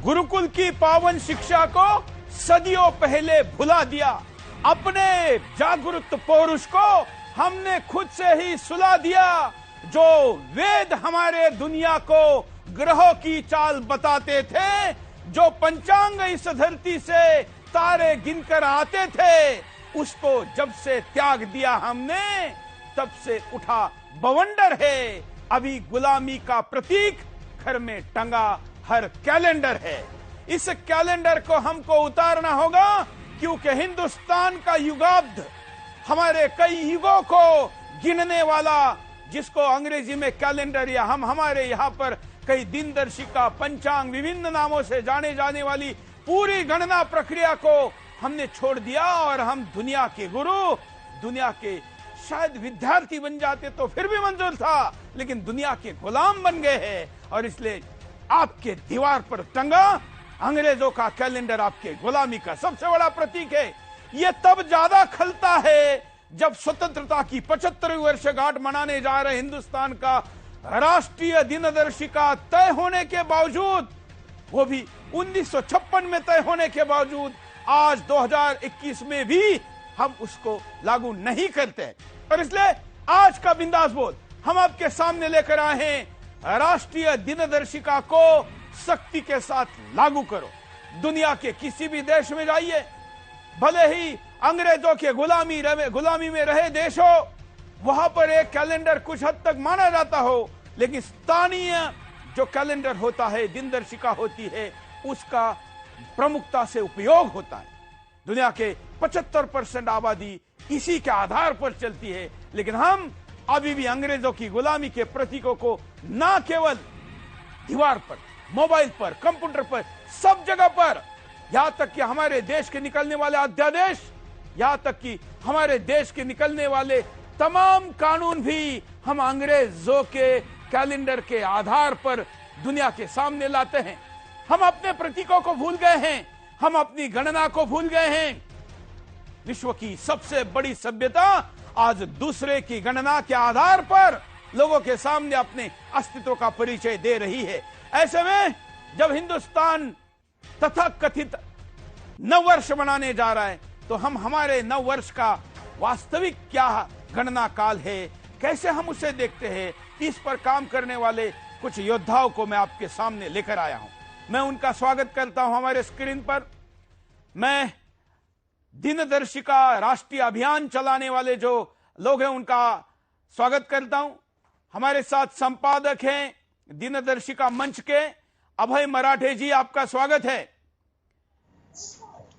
गुरुकुल की पावन शिक्षा को सदियों पहले भुला दिया। अपने जागरूक पौरुष को हमने खुद से ही सुला दिया। जो वेद हमारे दुनिया को ग्रहों की चाल बताते थे, जो पंचांग इस धरती से तारे गिनकर आते थे, उसको जब से त्याग दिया हमने, तब से उठा बवंडर है। अभी गुलामी का प्रतीक घर में टंगा हर कैलेंडर है। इस कैलेंडर को हमको उतारना होगा, क्योंकि हिंदुस्तान का युगाब्द हमारे कई युगों को गिनने वाला, जिसको अंग्रेजी में कैलेंडर या हम हमारे यहाँ पर कई दिनदर्शिका, पंचांग, विभिन्न नामों से जाने जाने वाली पूरी गणना प्रक्रिया को हमने छोड़ दिया और हम दुनिया के गुरु, दुनिया के शायद विद्यार्थी बन जाते तो फिर भी मंजूर था, लेकिन दुनिया के गुलाम बन गए हैं। और इसलिए आपके दीवार पर टंगा अंग्रेजों का कैलेंडर आपके गुलामी का सबसे बड़ा प्रतीक है। यह तब ज्यादा खलता है जब स्वतंत्रता की 75वीं वर्षगांठ मनाने जा रहे हिंदुस्तान का राष्ट्रीय दिनदर्शिका तय होने के बावजूद, वो भी 1956 में तय होने के बावजूद, आज 2021 में भी हम उसको लागू नहीं करते। और इसलिए आज का बिंदास बोल हम आपके सामने लेकर आए हैं। राष्ट्रीय दिनदर्शिका को सख्ती के साथ लागू करो। दुनिया के किसी भी देश में जाइए, भले ही अंग्रेजों के गुलामी में रहे देश हो, वहां पर एक कैलेंडर कुछ हद तक माना जाता हो, लेकिन स्थानीय जो कैलेंडर होता है, दिनदर्शिका होती है, उसका प्रमुखता से उपयोग होता है। दुनिया के 75% आबादी इसी के आधार पर चलती है, लेकिन हम अभी भी अंग्रेजों की गुलामी के प्रतीकों को न केवल दीवार पर, मोबाइल पर, कंप्यूटर पर, सब जगह पर, यहां तक कि हमारे देश के निकलने वाले अध्यादेश, यहां तक कि हमारे देश के निकलने वाले तमाम कानून भी हम अंग्रेजों के कैलेंडर के आधार पर दुनिया के सामने लाते हैं। हम अपने प्रतीकों को भूल गए हैं, हम अपनी गणना को भूल गए हैं। विश्व की सबसे बड़ी सभ्यता आज दूसरे की गणना के आधार पर लोगों के सामने अपने अस्तित्व का परिचय दे रही है। ऐसे में जब हिंदुस्तान तथाकथित नववर्ष मनाने जा रहा है, तो हम हमारे नववर्ष का वास्तविक क्या गणना काल है, कैसे हम उसे देखते हैं, इस पर काम करने वाले कुछ योद्धाओं को मैं आपके सामने लेकर आया हूं। मैं उनका स्वागत करता हूं हमारे स्क्रीन पर। मैं दिनदर्शिका राष्ट्रीय अभियान चलाने वाले जो लोग हैं उनका स्वागत करता हूं। हमारे साथ संपादक हैं दिनदर्शिका मंच के अभय मराठे जी, आपका स्वागत है।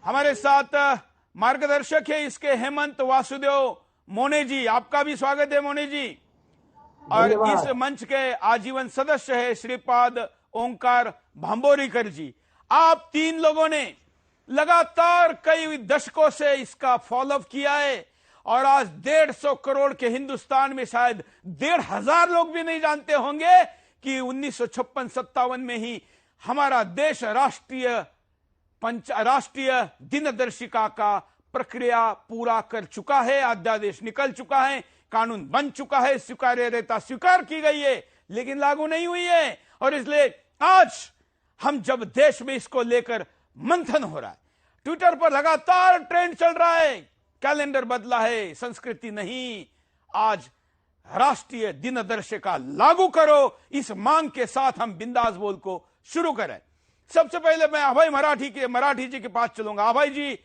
हमारे साथ मार्गदर्शक है इसके हेमंत वासुदेव मोने जी, आपका भी स्वागत है मोने जी। और इस मंच के आजीवन सदस्य है श्रीपाद ओंकार भांबोरीकर जी। आप तीन लोगों ने लगातार कई दशकों से इसका फॉलोअप किया है, और आज 150 करोड़ के हिंदुस्तान में शायद 1,500 लोग भी नहीं जानते होंगे कि 1956-57 में ही हमारा देश राष्ट्रीय दिनदर्शिका का प्रक्रिया पूरा कर चुका है। अध्यादेश निकल चुका है, कानून बन चुका है, स्वीकार्यता स्वीकार की गई है, लेकिन लागू नहीं हुई है। और इसलिए आज हम जब देश में इसको लेकर मंथन हो रहा है, ट्विटर पर लगातार ट्रेंड चल रहा है, कैलेंडर बदला है, संस्कृति नहीं, आज राष्ट्रीय दिनदर्शिका लागू करो, इस मांग के साथ हम बिंदास बोल को शुरू करें। सबसे पहले मैं अभय मराठी जी के पास चलूंगा। अभय जी,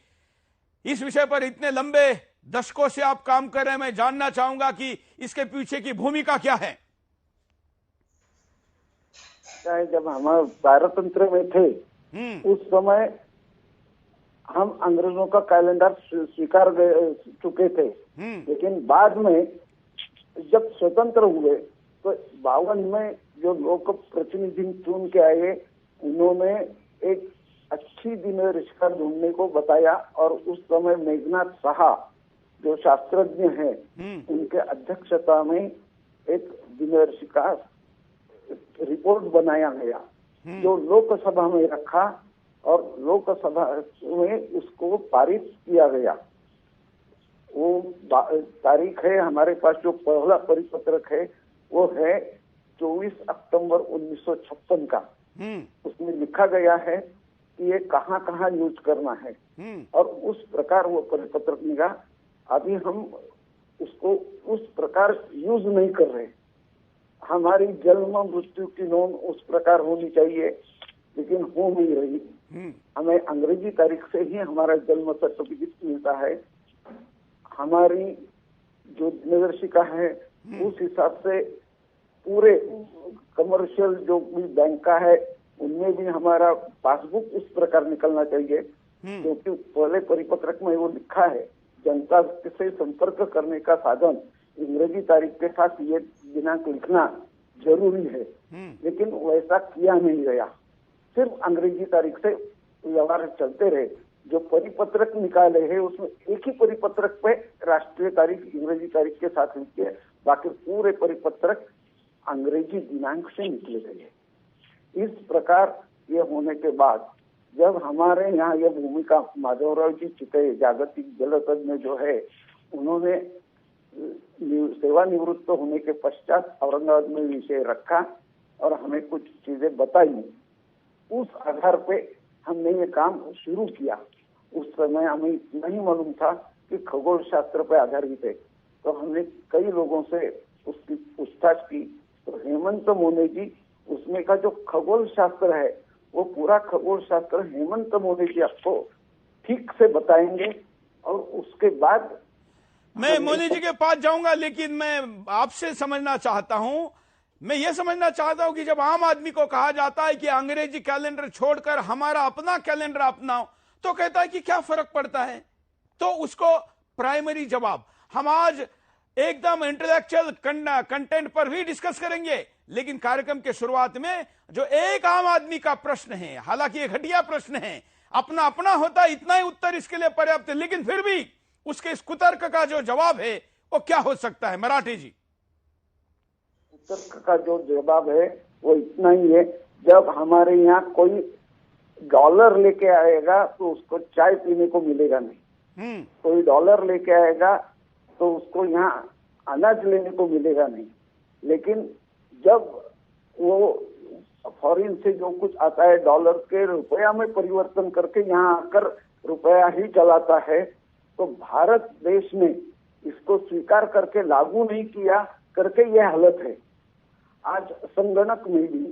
इस विषय पर इतने लंबे दशकों से आप काम कर रहे हैं, मैं जानना चाहूंगा कि इसके पीछे की भूमिका क्या है। जब हम पारतंत्र में थे, उस समय हम अंग्रेजों का कैलेंडर स्वीकार चुके थे, लेकिन बाद में जब स्वतंत्र हुए तो 52 में जो लोक प्रतिनिधि चुन के आए, उन्होंने एक अच्छी दिनदर्शिका ढूंढने को बताया, और उस समय मेघनाथ साहा जो शास्त्रज्ञ हैं, उनके अध्यक्षता में एक दिनदर्शिका रिपोर्ट बनाया गया, जो लोकसभा में रखा और लोकसभा में उसको पारित किया गया। वो तारीख है हमारे पास, जो पहला परिपत्रक है वो है 24 अक्टूबर 1956 का। उसमें लिखा गया है कि ये कहाँ कहाँ यूज करना है, और उस प्रकार वो परिपत्रक निकाला। अभी हम उसको उस प्रकार यूज नहीं कर रहे। हमारी जन्म मृत्यु की नोंद उस प्रकार होनी चाहिए, लेकिन हो नहीं रही। हमें अंग्रेजी तारीख से ही हमारा जन्म सर्टिफिकेट मिलता है। हमारी जो दिनदर्शिका है उस हिसाब से पूरे कमर्शियल जो भी बैंक का है उनमें भी हमारा पासबुक उस प्रकार निकलना चाहिए, क्योंकि पहले परिपत्रक में वो लिखा है जनता से संपर्क करने का साधन अंग्रेजी तारीख के साथ ये दिनांक लिखना जरूरी है, लेकिन वैसा किया नहीं गया। सिर्फ अंग्रेजी तारीख से व्यवहार चलते रहे। जो परिपत्रक निकाले हैं उसमें एक ही परिपत्रक पे राष्ट्रीय तारीख अंग्रेजी तारीख के साथ लिखी है, बाकी पूरे परिपत्रक अंग्रेजी दिनांक से निकले गए। इस प्रकार ये होने के बाद जब हमारे यहाँ यह भूमिका माधवराव जी चितई जागतिक जल तज्ञ जो है, उन्होंने सेवानिवृत्त होने के पश्चात औरंगाबाद में विषय रखा और हमें कुछ चीजें बताई। उस आधार पे हमने ये काम शुरू किया। उस समय हमें इतना ही मालूम था कि खगोल शास्त्र पर आधारित है, तो हमने कई लोगों से उसकी पूछताछ की। तो हेमंत मोने जी उसमें का जो खगोल शास्त्र है वो पूरा खगोल शास्त्र हेमंत मोने जी आपको ठीक से बताएंगे। और उसके बाद मैं मोनी जी के पास जाऊंगा, लेकिन मैं आपसे समझना चाहता हूं, मैं ये समझना चाहता हूं कि जब आम आदमी को कहा जाता है कि अंग्रेजी कैलेंडर छोड़कर हमारा अपना कैलेंडर अपनाओ, तो कहता है कि क्या फर्क पड़ता है। तो उसको प्राइमरी जवाब हम आज एकदम इंटेलेक्चुअल कंटेंट पर भी डिस्कस करेंगे, लेकिन कार्यक्रम के शुरुआत में जो एक आम आदमी का प्रश्न है, हालांकि ये घटिया प्रश्न है, अपना अपना होता इतना ही उत्तर इसके लिए पर्याप्त है, लेकिन फिर भी उसके इस कुतर्क का जो जवाब है वो क्या हो सकता है। मराठी जी, कुतर्क का जो जवाब है वो इतना ही है, जब हमारे यहाँ कोई डॉलर लेके आएगा तो उसको चाय पीने को मिलेगा नहीं, कोई डॉलर लेके आएगा तो उसको यहाँ अनाज लेने को मिलेगा नहीं। लेकिन जब वो फॉरेन से जो कुछ आता है डॉलर के रुपया में परिवर्तन करके यहाँ आकर रुपया ही चलाता है, तो भारत देश ने इसको स्वीकार करके लागू नहीं किया करके यह हालत है। आज संगणक में भी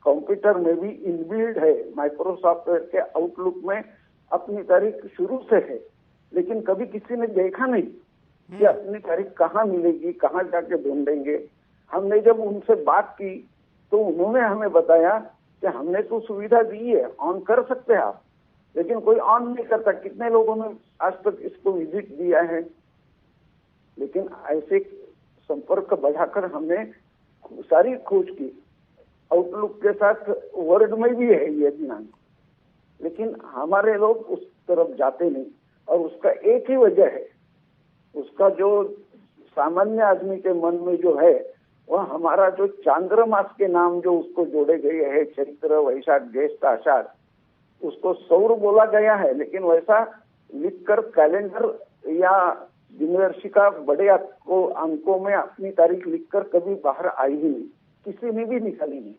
कंप्यूटर में भी इनबिल्ड है, माइक्रोसॉफ्ट के आउटलुक में अपनी तारीख शुरू से है, लेकिन कभी किसी ने देखा नहीं कि अपनी तारीख कहाँ मिलेगी, कहाँ जाके ढूंढेंगे। हमने जब उनसे बात की तो उन्होंने हमें बताया कि हमने तो सुविधा दी है, ऑन कर सकते हैं आप, लेकिन कोई ऑन नहीं करता। कितने लोगों ने आज तक इसको विजिट दिया है, लेकिन ऐसे संपर्क बढ़ाकर हमने सारी खोज की। आउटलुक के साथ वर्ड में भी है ये दिनांक, लेकिन हमारे लोग उस तरफ जाते नहीं। और उसका एक ही वजह है, उसका जो सामान्य आदमी के मन में जो है वह हमारा जो चांद्रमास के नाम जो उसको जोड़े गए हैं, चैत्र वैशाख ज्येष्ठ आषाढ़, उसको सौर बोला गया है, लेकिन वैसा लिखकर कैलेंडर या दिनदर्शिका बड़े अंकों में अपनी तारीख लिखकर कभी बाहर आई ही नहीं, किसी ने भी निकाली नहीं।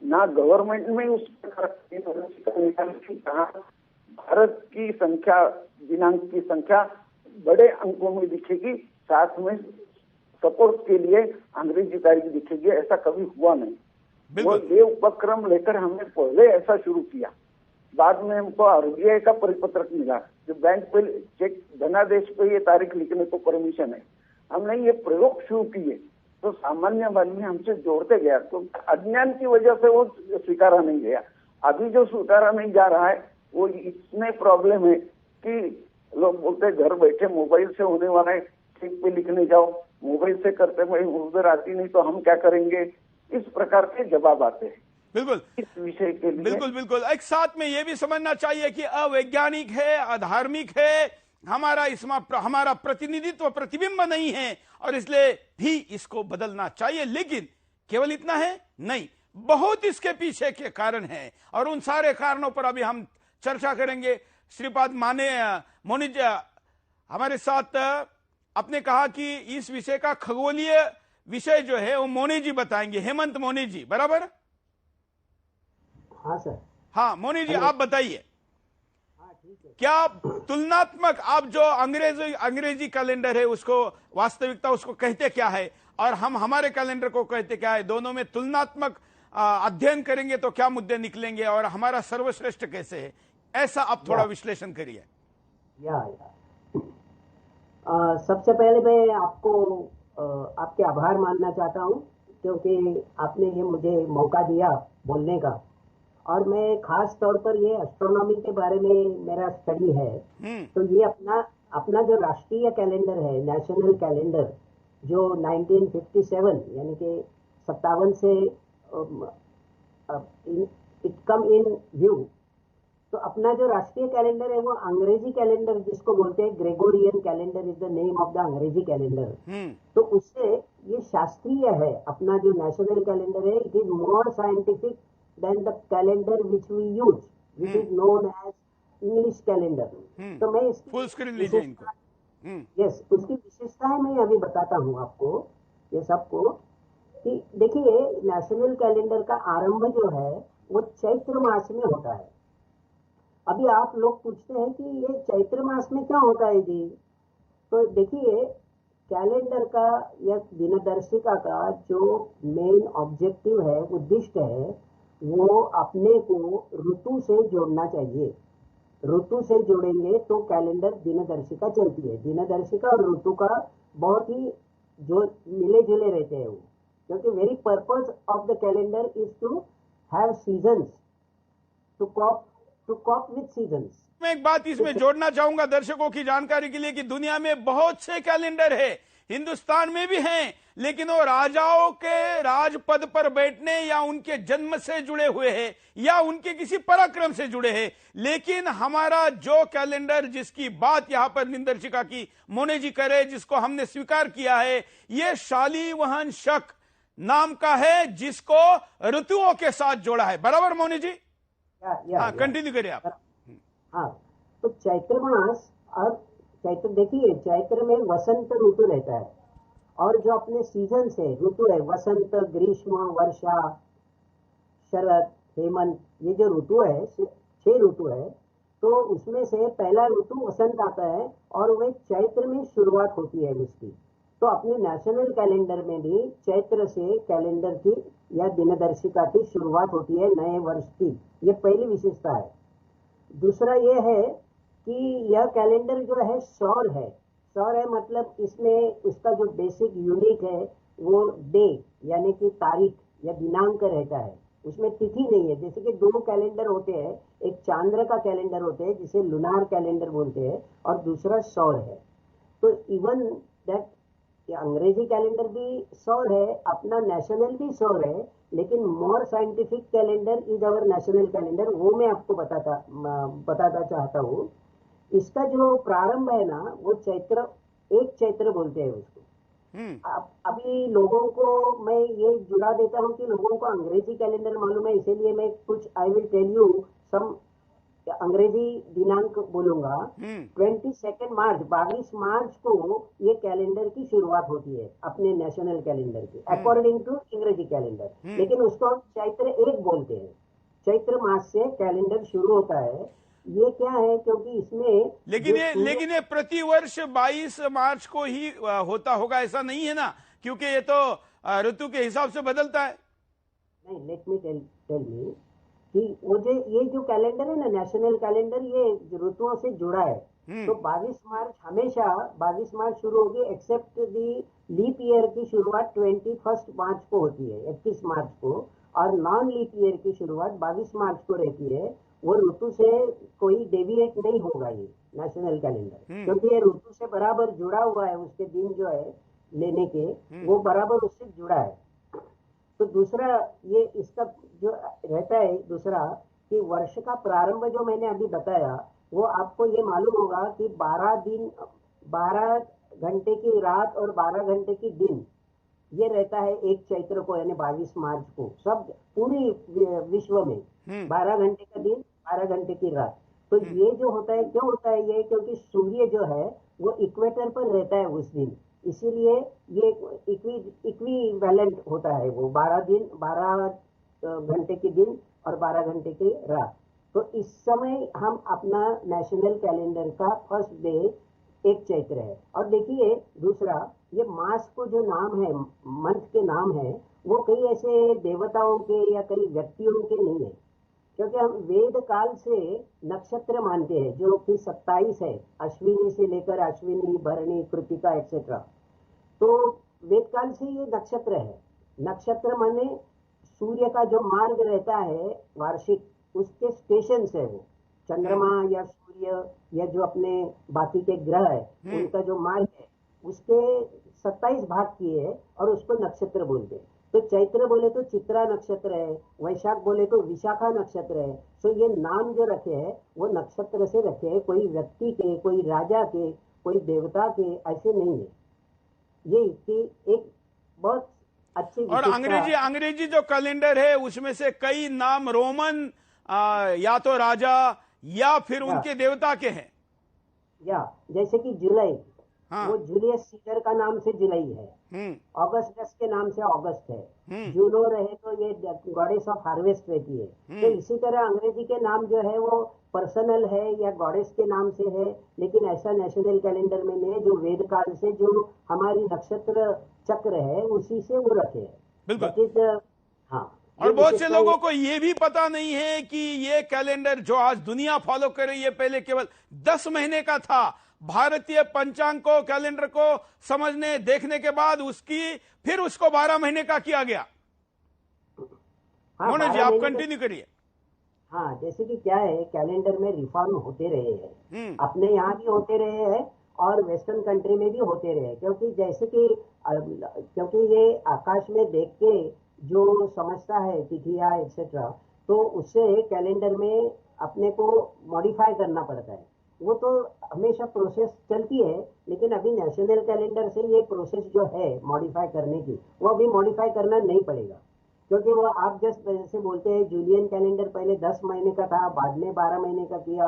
ना गवर्नमेंट में उस प्रकार की दिनदर्शिका निकाली जहाँ भारत की संख्या, दिनांक की संख्या बड़े अंकों में दिखेगी, साथ में सपोर्ट के लिए अंग्रेजी तारीख दिखेगी, ऐसा कभी हुआ नहीं। वो ये उपक्रम लेकर हमने पहले ऐसा शुरू किया। बाद में हमको आरबीआई का परिपत्रक मिला जो बैंक पे चेक धनादेश पे ये तारीख लिखने को परमिशन है। हमने ये प्रयोग शुरू किए तो सामान्य आदमी हमसे जोड़ते गया, तो अज्ञान की वजह से वो स्वीकारा नहीं गया। अभी जो स्वीकारा नहीं जा रहा है वो इतने प्रॉब्लम है कि लोग बोलते घर बैठे मोबाइल से होने वाला है, चेक पे लिखने जाओ, मोबाइल से करते भाई उधर आती नहीं तो हम क्या करेंगे, इस प्रकार के जवाब आते हैं। बिल्कुल इस विषय के लिए बिल्कुल एक साथ में ये भी समझना चाहिए कि अवैज्ञानिक है, अधार्मिक है, हमारा इसमें हमारा प्रतिनिधित्व प्रतिबिंब नहीं है और इसलिए भी इसको बदलना चाहिए। लेकिन केवल इतना है नहीं, बहुत इसके पीछे के कारण है और उन सारे कारणों पर अभी हम चर्चा करेंगे। श्रीपाद मोनी जी हमारे साथ, आपने कहा कि इस विषय का खगोलीय विषय जो है वो मोनी जी बताएंगे, हेमंत मोनी जी, बराबर? हाँ सर। हाँ मोनी जी, आप बताइए। हाँ ठीक है। क्या तुलनात्मक, आप जो अंग्रेजी कैलेंडर है उसको वास्तविकता उसको कहते क्या है, और हम हमारे कैलेंडर को कहते क्या है, दोनों में तुलनात्मक अध्ययन करेंगे तो क्या मुद्दे निकलेंगे और हमारा सर्वश्रेष्ठ कैसे है, ऐसा आप थोड़ा विश्लेषण करिए। सबसे पहले मैं आपको आपके आभार मानना चाहता हूँ, क्योंकि आपने ये मुझे मौका दिया बोलने का। और मैं खास तौर पर ये एस्ट्रोनॉमी के बारे में मेरा स्टडी है, तो ये अपना जो राष्ट्रीय कैलेंडर है, नेशनल कैलेंडर, जो 1957 यानी कि 57 से इट कम इन व्यू। तो अपना जो राष्ट्रीय कैलेंडर है वो अंग्रेजी कैलेंडर जिसको बोलते हैं, Gregorian calendar is the name of the अंग्रेजी कैलेंडर। तो उससे ये शास्त्रीय है। अपना जो नेशनल कैलेंडर है, it is more scientific than the calendar which we use, which is known as English calendar. तो मैं इसकी फुल स्क्रीन लीजिए इनको। यस, उसकी विशेषताएं मैं अभी बताता हूँ आपको, ये सबको, कि देखिए नेशनल कैलेंडर का आरंभ जो है वो चैत्र मास में होता है। अभी आप लोग पूछते हैं कि ये चैत्र मास में क्या होता है जी? तो देखिए, कैलेंडर का या दिनदर्शिका का जो मेन ऑब्जेक्टिव है, उद्दिष्ट है, वो अपने को ऋतु से जोड़ना चाहिए। ऋतु से जोड़ेंगे तो कैलेंडर दिनदर्शिका चलती है। दिनदर्शिका और ऋतु का बहुत ही जो मिले जुले रहते हैं वो, क्योंकि very purpose of the calendar is to have seasons, to cope with seasons. मैं एक बात इसमें जोड़ना चाहूंगा दर्शकों की जानकारी के लिए कि दुनिया में बहुत से कैलेंडर है, हिंदुस्तान में भी हैं, लेकिन वो राजाओं के राजपद पर बैठने या उनके जन्म से जुड़े हुए हैं या उनके किसी पराक्रम से जुड़े हैं। लेकिन हमारा जो कैलेंडर, जिसकी बात यहां पर दिनदर्शिका की मोने जी करे, जिसको हमने स्वीकार किया है, ये शालिवाहन शक नाम का है, जिसको ऋतुओं के साथ जोड़ा है। बराबर मोने जी? हाँ, कंटिन्यू करिए आप। हाँ, तो चैत्र मास और चैत्र, देखिए चैत्र में वसंत ऋतु रहता है, और जो अपने सीजन से ऋतु है, वसंत, ग्रीष्म, वर्षा, शरद, हेमंत, ये जो ऋतु है, 6 ऋतु है। तो उसमें से पहला ऋतु वसंत आता है और वह चैत्र में शुरुआत होती है उसकी। तो अपने नेशनल कैलेंडर में भी चैत्र से कैलेंडर की या दिनदर्शिका की शुरुआत होती है नए वर्ष की। ये पहली विशेषता है। दूसरा ये है कि यह कैलेंडर जो है सौर है। सौर है मतलब इसमें उसका जो बेसिक यूनिट है वो डे यानी कि तारीख या दिनांक रहता है, उसमें तिथि नहीं है। जैसे कि 2 कैलेंडर होते हैं, एक चांद्र का कैलेंडर होते हैं जिसे लुनार कैलेंडर बोलते हैं, और दूसरा सौर है। तो इवन दैट अंग्रेजी कैलेंडर भी सौर है, अपना नेशनल भी सौर है, लेकिन more scientific calendar is our national calendar. वो मैं आपको बताता चाहता हूँ। इसका जो प्रारंभ है ना, वो चैत्र, 1 चैत्र बोलते हैं उसको। अभी लोगों को मैं ये जुड़ा देता हूँ कि लोगों को अंग्रेजी कैलेंडर मालूम है, इसीलिए मैं कुछ I will tell you some अंग्रेजी दिनांक बोलूंगा। 22 मार्च, 22 मार्च को ये कैलेंडर की शुरुआत होती है अपने नेशनल कैलेंडर की, अकॉर्डिंग टू अंग्रेजी कैलेंडर। लेकिन उसको हम चैत्र 1 बोलते हैं। चैत्र मास से कैलेंडर शुरू होता है। ये क्या है, क्योंकि इसमें लेकिन ये प्रतिवर्ष 22 मार्च को ही होता होगा, ऐसा नहीं है ना? क्योंकि ये तो ऋतु के हिसाब से बदलता है। नहीं, लेट मी टेल मी कि मुझे ये जो कैलेंडर है ना, नेशनल कैलेंडर, ये ऋतुओं से जुड़ा है। तो 22 मार्च हमेशा 22 मार्च शुरू होगी, एक्सेप्ट दी लीप ईयर की शुरुआत 21 मार्च को होती है, 31 मार्च को, और नॉन लीप ईयर की शुरुआत 22 मार्च को रहती है। वो ऋतु से कोई डेविएट नहीं होगा ये नेशनल कैलेंडर, क्योंकि ये ऋतु से बराबर जुड़ा हुआ है। उसके दिन जो है लेने के, वो बराबर उससे जुड़ा है। तो दूसरा ये इसका जो रहता है, दूसरा कि वर्ष का प्रारंभ जो मैंने अभी बताया, वो आपको ये मालूम होगा कि 12 दिन, 12 घंटे की रात और 12 घंटे की दिन, ये रहता है 1 चैत्र को, यानी 22 मार्च को। सब पूरी विश्व में 12 घंटे का दिन, 12 घंटे की रात। तो ये जो होता है, क्यों होता है ये? क्योंकि सूर्य जो है वो इक्वेटर पर रहता है उस दिन, इसीलिए ये इक्विवेलेंट होता है। वो 12 दिन, 12 घंटे के दिन और 12 घंटे के रात। तो इस समय हम अपना नेशनल कैलेंडर का फर्स्ट डे 1 चैत्र है। और देखिए दूसरा, ये मास को जो नाम है, मंथ के नाम है, वो कई ऐसे देवताओं के या कई व्यक्तियों के नहीं है, क्योंकि हम वेद काल से नक्षत्र मानते हैं जो कि 27 है, अश्विनी से लेकर अश्विनी, भरणी, कृतिका एक्सेट्रा। तो वेद काल से ये नक्षत्र है। नक्षत्र माने सूर्य का जो मार्ग रहता है वार्षिक, उसके स्टेशन है वो। चंद्रमा या सूर्य या जो अपने बाकी के ग्रह है, उनका जो मार्ग है उसके 27 भाग किए हैं और उसको नक्षत्र बोलते हैं। तो चैत्र बोले तो चित्रा नक्षत्र है, वैशाख बोले तो विशाखा नक्षत्र है। तो ये नाम जो रखे हैं वो नक्षत्र से रखे हैं, कोई व्यक्ति के, कोई राजा के, कोई देवता के ऐसे नहीं है। ये इसकी एक बहुत अच्छी और अंग्रेजी जो कैलेंडर है उसमें से कई नाम रोमन या तो राजा या फिर उनके देवता के हैं। या जैसे कि जुलाई, हाँ। वो जूलियस सीजर का नाम से जुलाई है। ऑगस्टस के नाम से ऑगस्ट है। जूनो रहे तो ये गॉडेस ऑफ हार्वेस्ट रहती है। तो इसी तरह अंग्रेजी के नाम जो है वो पर्सनल है या गॉडेस के नाम से है, लेकिन ऐसा नेशनल कैलेंडर में नहीं है। जो वेद काल से जो हमारी नक्षत्र चक्र है उसी से वो रखे है। बिल्कुल। हाँ। और बहुत से लोगों को ये भी पता नहीं है कि ये कैलेंडर जो आज दुनिया फॉलो कर रही है पहले केवल 10 महीने का था। भारतीय पंचांग को, कैलेंडर को समझने देखने के बाद फिर उसको 12 महीने का किया गया। मोहन जी आप कंटिन्यू करिए। हाँ, जैसे कि क्या है, कैलेंडर में रिफॉर्म होते रहे हैं, अपने यहाँ भी होते रहे हैं और वेस्टर्न कंट्री में भी होते रहे। क्योंकि जैसे कि क्योंकि ये आकाश में देख के जो समझता है तिथियां एक्सेट्रा, तो उससे कैलेंडर में अपने को मॉडिफाई करना पड़ता है। वो तो हमेशा प्रोसेस चलती है, लेकिन अभी नेशनल कैलेंडर से ये प्रोसेस जो है मॉडिफाई करने की, वो अभी मॉडिफाई करना नहीं पड़ेगा। क्योंकि वो आप जैसे बोलते हैं जूलियन कैलेंडर पहले 10 महीने का था, बाद में 12 महीने का किया,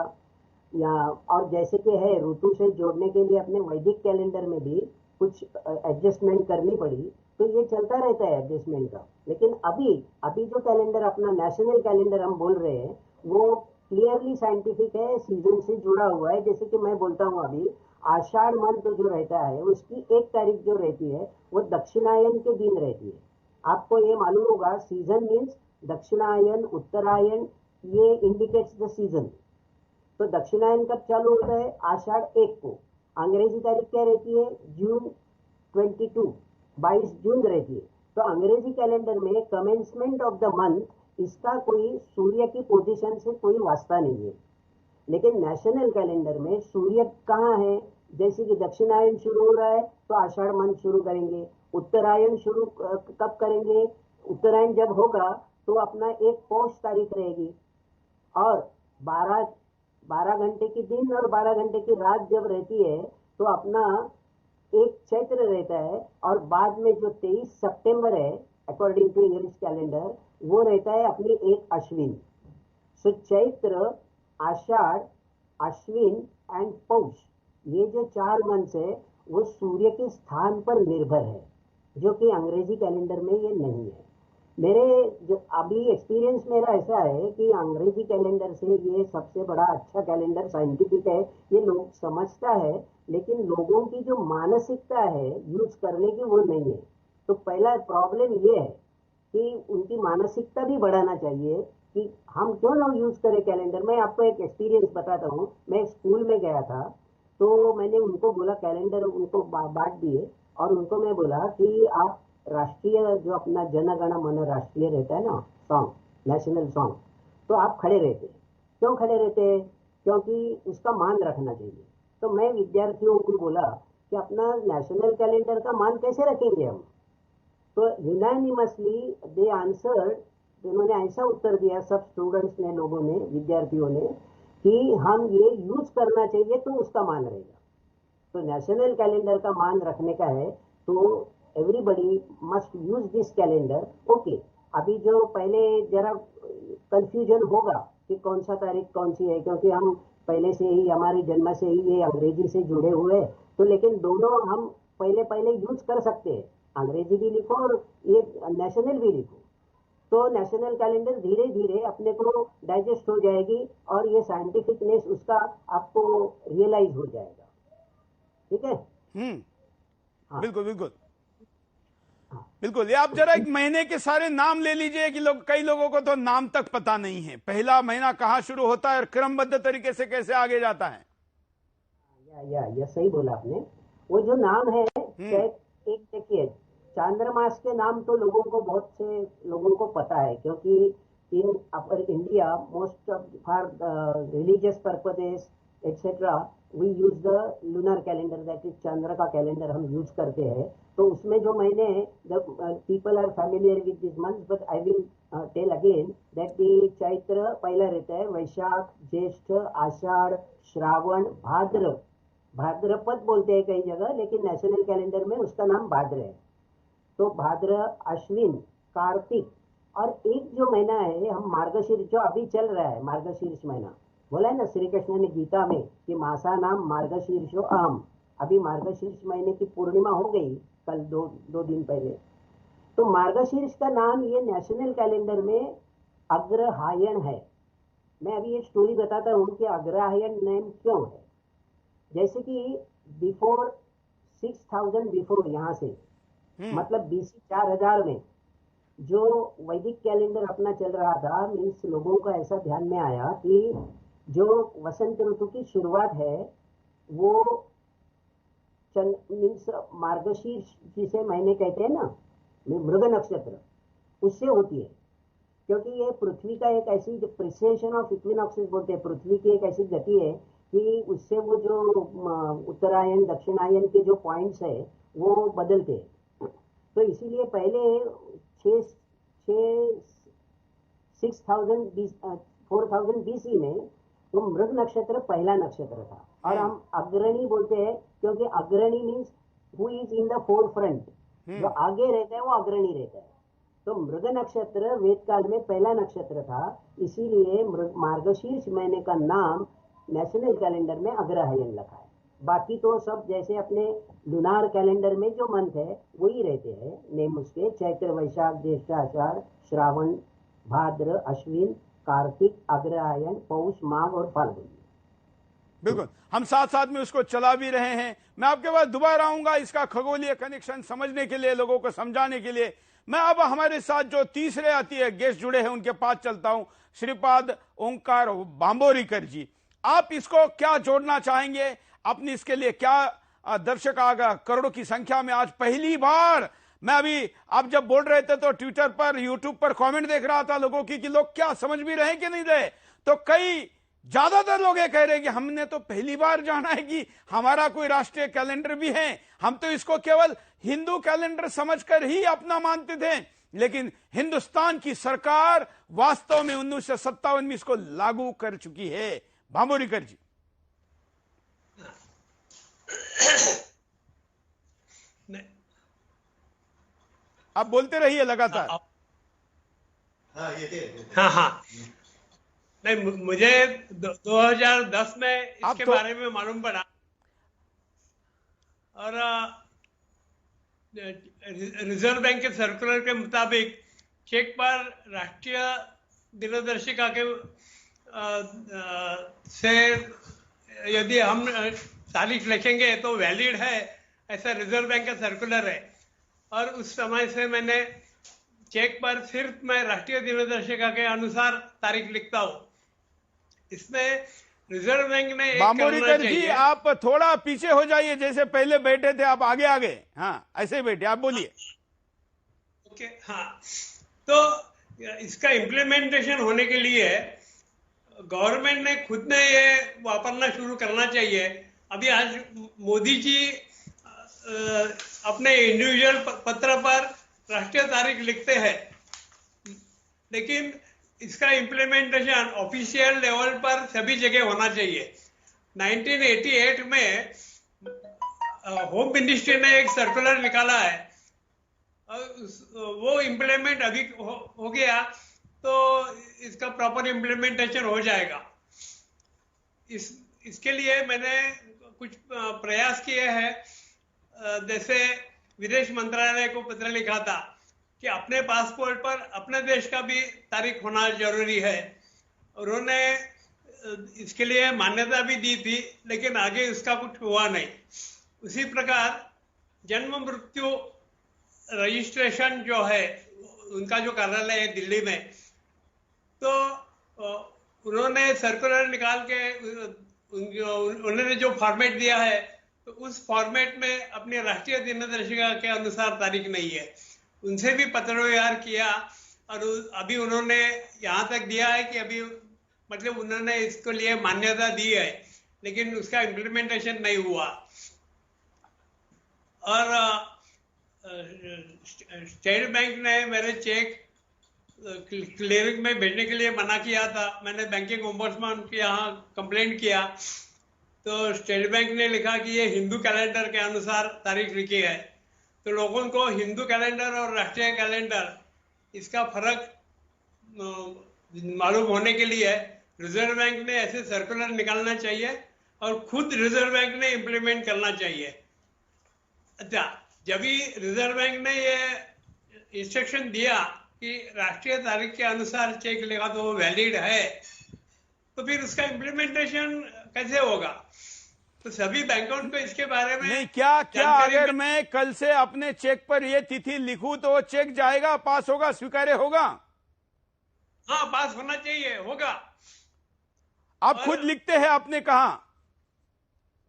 या और जैसे कि है ऋतु से जोड़ने के लिए अपने वैदिक कैलेंडर में भी कुछ एडजस्टमेंट करनी पड़ी। तो ये चलता रहता है एडजस्टमेंट का। लेकिन अभी जो कैलेंडर अपना नेशनल कैलेंडर हम बोल रहे हैं वो क्लियरली साइंटिफिक है, सीजन से जुड़ा हुआ है। जैसे कि मैं बोलता हूँ अभी आषाढ़ मंथ जो रहता है उसकी 1 तारीख जो रहती है वो दक्षिणायन के दिन रहती है। आपको ये मालूम होगा, सीजन मीन्स दक्षिणायन, उत्तरायण, ये इंडिकेट्स द सीजन। तो दक्षिणायन कब चालू होता है? आषाढ़ 1 को। अंग्रेजी तारीख क्या रहती है? जून 22 जून रहती है। तो अंग्रेजी कैलेंडर में कमेंसमेंट ऑफ द मंथ, इसका कोई सूर्य की पोजीशन से कोई वास्ता नहीं है। लेकिन नेशनल कैलेंडर में सूर्य कहाँ है? जैसे कि दक्षिणायन शुरू हो रहा है तो आषाढ़ मंथ शुरू करेंगे। उत्तरायण शुरू कब करेंगे? उत्तरायण जब होगा तो अपना 1 पौष तारीख रहेगी। और 12 घंटे की दिन और 12 घंटे की रात जब रहती है तो अपना 1 चैत्र रहता है। और बाद में जो 23 सितंबर है अकॉर्डिंग टू इंग्लिश कैलेंडर, वो रहता है अपनी 1 अश्विन। सो चैत्र, आषाढ़, अश्विन एंड पौष, ये जो 4 मंथ्स है वो सूर्य के स्थान पर निर्भर है, जो कि अंग्रेजी कैलेंडर में ये नहीं है। मेरे जो अभी एक्सपीरियंस मेरा ऐसा है कि अंग्रेजी कैलेंडर से ये सबसे बड़ा अच्छा कैलेंडर साइंटिफिक है, ये लोग समझता है। लेकिन लोगों की जो मानसिकता है यूज करने की वो नहीं है। तो पहला प्रॉब्लम ये है कि उनकी मानसिकता भी बढ़ाना चाहिए कि हम क्यों ना यूज करें कैलेंडर। मैं आपको एक एक्सपीरियंस बताता हूँ। मैं स्कूल में गया था तो मैंने उनको बोला, कैलेंडर उनको बांट दिए और उनको मैं बोला कि आप राष्ट्रीय जो अपना जन गण मन राष्ट्रीय रहता है ना सॉन्ग, नेशनल सॉन्ग, तो आप खड़े रहते। क्यों खड़े रहते? क्योंकि उसका मान रखना चाहिए। तो मैं विद्यार्थियों को बोला कि अपना नेशनल कैलेंडर का मान कैसे रखेंगे हम? तो यूनानिमसली दे आंसर्ड, उन्होंने ऐसा उत्तर दिया सब स्टूडेंट्स ने, लोगों ने, विद्यार्थियों ने, कि हम ये यूज करना चाहिए तो उसका मान रहेगा। तो नेशनल कैलेंडर का मान रखने का है तो everybody must use this calendar. Okay, अभी जो पहले जरा कंफ्यूजन होगा कि कौन सा तारीख कौन सी है, क्योंकि हम पहले से ही, हमारी जन्म से ही ये अंग्रेजी से जुड़े हुए। तो लेकिन दोनों हम पहले यूज कर सकते हैं, अंग्रेजी भी लिखो और ये नेशनल भी लिखो। तो नेशनल कैलेंडर धीरे धीरे अपने को डाइजेस्ट हो जाएगी और ये साइंटिफिकनेस उसका आपको रियलाइज हो जाएगा। ठीक है? हाँ। बिल्कुल बिल्कुल बिल्कुल। ये आप जरा एक महीने के सारे नाम ले लीजिए कि कई लोगों को तो नाम तक पता नहीं है, पहला महीना कहाँ शुरू होता है और क्रमबद्ध तरीके से कैसे आगे जाता है। या सही बोला आपने। वो जो नाम है, एक देखिए, चांद्रमास के नाम तो लोगों को, बहुत से लोगों को पता है, क्योंकि in upper India most of for religious purposes etcetera we use the lunar calendar, that is चंद्र का कैलेंडर हम यूज करते हैं। तो उसमें जो महीने the people are familiar with this month, but I will tell again that Chaitra पहला रहता है, वैशाख, ज्येष्ठ, आषाढ़, श्रावण, भाद्र, भाद्रपद बोलते हैं कई जगह, लेकिन नेशनल कैलेंडर में उसका नाम भाद्र है। तो भाद्र, अश्विन, कार्तिक, और एक जो महीना है हम मार्गशीर्ष, जो अभी चल रहा है मार्गशीर्ष महीना, बोला है ना श्री कृष्ण ने गीता में कि मासा नाम मार्गशीर्षो आम। अभी मार्गशीर्ष महीने की पूर्णिमा हो गई कल, दो दिन पहले। तो मार्गशीर्ष का नाम ये नेशनल कैलेंडर में अग्रहायण है। मैं अभी एक स्टोरी बताता हूँ कि अग्रहायण नेम क्यों है। जैसे कि बिफोर 6000 बिफोर, यहाँ से मतलब BC 4000 में जो वैदिक कैलेंडर अपना चल रहा था, मीन्स लोगों को ऐसा ध्यान में आया कि जो वसंत ऋतु की शुरुआत है वो मीन्स मार्गशीर्ष जिसे महीने कहते हैं ना, मृग नक्षत्र, उससे होती है। क्योंकि ये पृथ्वी का एक ऐसी प्रिसेशन ऑफ इक्विनॉक्सेस बोलते हैं, पृथ्वी की एक ऐसी गति है कि उससे वो जो उत्तरायण दक्षिणायन के जो पॉइंट्स है वो बदलते हैं। तो इसीलिए पहले 4000 BC में वो मृग नक्षत्र पहला नक्षत्र था। और हम अग्रणी बोलते हैं क्योंकि अग्रणी means who is in the four front, जो आगे रहता है वो अग्रणी रहता है। तो मृग नक्षत्र वेद काल में पहला नक्षत्र था, इसीलिए मार्गशीर्ष महीने का नाम नेशनल कैलेंडर में अग्रहायण रखा है। बाकी तो सब जैसे अपने लूनार कैलेंडर में जो मंथ है वही रहते हैं नेम उसके, चैत्र, वैशाख, ज्येष्ठ, आषाढ़, श्रावण, भाद्र, अश्विन, कार्तिक, अग्रहायण, पौष, माघ और फाल्गुन। बिल्कुल, हम साथ साथ में उसको चला भी रहे हैं। मैं आपके पास दोबारा आऊंगा इसका खगोलीय कनेक्शन समझने के लिए, लोगों को समझाने के लिए। मैं अब हमारे साथ जो तीसरे आती है गेस्ट जुड़े हैं उनके पास चलता हूं, श्रीपाद ओंकार बांबोरीकर जी। आप इसको क्या जोड़ना चाहेंगे अपनी, इसके लिए क्या दर्शक आगा करोड़ों की संख्या में आज पहली बार, मैं अभी आप जब बोल रहे थे तो ट्विटर पर, यूट्यूब पर कमेंट देख रहा था लोगों की कि लोग क्या समझ भी रहे कि नहीं रहे। तो कई ज्यादातर लोग ये कह रहे हैं कि हमने तो पहली बार जाना है कि हमारा कोई राष्ट्रीय कैलेंडर भी है, हम तो इसको केवल हिंदू कैलेंडर समझकर ही अपना मानते थे, लेकिन हिंदुस्तान की सरकार वास्तव में 1957 में इसको लागू कर चुकी है। बांबोरीकर जी, आप बोलते रहिए लगातार। हाँ, नहीं, मुझे 2010 में इसके बारे में मालूम पड़ा और रिजर्व बैंक के सर्कुलर के मुताबिक चेक पर राष्ट्रीय दिनदर्शिका के से यदि हम तारीख लिखेंगे तो वैलिड है, ऐसा रिजर्व बैंक का सर्कुलर है। और उस समय से मैंने चेक पर सिर्फ मैं राष्ट्रीय दिनदर्शिका के अनुसार तारीख लिखता हूँ। इसमें रिजर्व बैंक ने बांबोरीकर जी आप थोड़ा पीछे हो जाइए, जैसे पहले बैठे थे आप आगे आगे, हाँ ऐसे ही बैठे, आप बोलिए। ओके, हाँ, तो इसका इम्प्लीमेंटेशन होने के लिए गवर्नमेंट ने खुद ने ये वापरना शुरू करना चाहिए। अभी आज मोदी जी अपने इंडिविजुअल पत्र पर राष्ट्रीय तारीख लिखते हैं, लेकिन इसका इम्प्लीमेंटेशन ऑफिशियल लेवल पर सभी जगह होना चाहिए। 1988 में होम मिनिस्ट्री ने एक सर्कुलर निकाला है, वो इम्प्लीमेंट अभी हो गया तो इसका प्रॉपर इम्प्लीमेंटेशन हो जाएगा। इसके लिए मैंने कुछ प्रयास किए हैं। जैसे विदेश मंत्रालय को पत्र लिखा था कि अपने पासपोर्ट पर अपने देश का भी तारीख होना जरूरी है। उन्होंने इसके लिए मान्यता भी दी थी, लेकिन आगे उसका कुछ हुआ नहीं। उसी प्रकार जन्म मृत्यु रजिस्ट्रेशन जो है, उनका जो कार्यालय है दिल्ली में, तो उन्होंने सर्कुलर निकाल के उन्होंने जो फॉर्मेट दिया है, तो उस फॉर्मेट में अपनी राष्ट्रीय दिनदर्शिका के अनुसार तारीख नहीं है। उनसे भी पत्र व्यवहार किया और अभी उन्होंने यहाँ तक दिया है कि अभी मतलब उन्होंने इसको लिए मान्यता दी है, लेकिन उसका इम्प्लीमेंटेशन नहीं हुआ। और स्टेट बैंक ने मेरे चेक क्लियरिंग में भेजने के लिए मना किया था। मैंने बैंकिंग ओम्बड्समैन के यहाँ कंप्लेंट किया, तो स्टेट बैंक ने लिखा कि ये हिंदू कैलेंडर के अनुसार तारीख लिखी है। तो लोगों को हिंदू कैलेंडर और राष्ट्रीय कैलेंडर इसका फर्क मालूम होने के लिए रिजर्व बैंक ने ऐसे सर्कुलर निकालना चाहिए और खुद रिजर्व बैंक ने इम्प्लीमेंट करना चाहिए। अच्छा, जब भी रिजर्व बैंक ने ये इंस्ट्रक्शन दिया कि राष्ट्रीय तारीख के अनुसार चेक लेगा तो वो वैलिड है, तो फिर उसका इम्प्लीमेंटेशन कैसे होगा? तो सभी बैंकों को इसके बारे में नहीं, क्या अगर मैं कल से अपने चेक पर ये तिथि लिखूं तो वो चेक जाएगा, पास होगा, स्वीकार्य होगा? हाँ, पास होना चाहिए, होगा। आप खुद लिखते हैं, आपने कहा?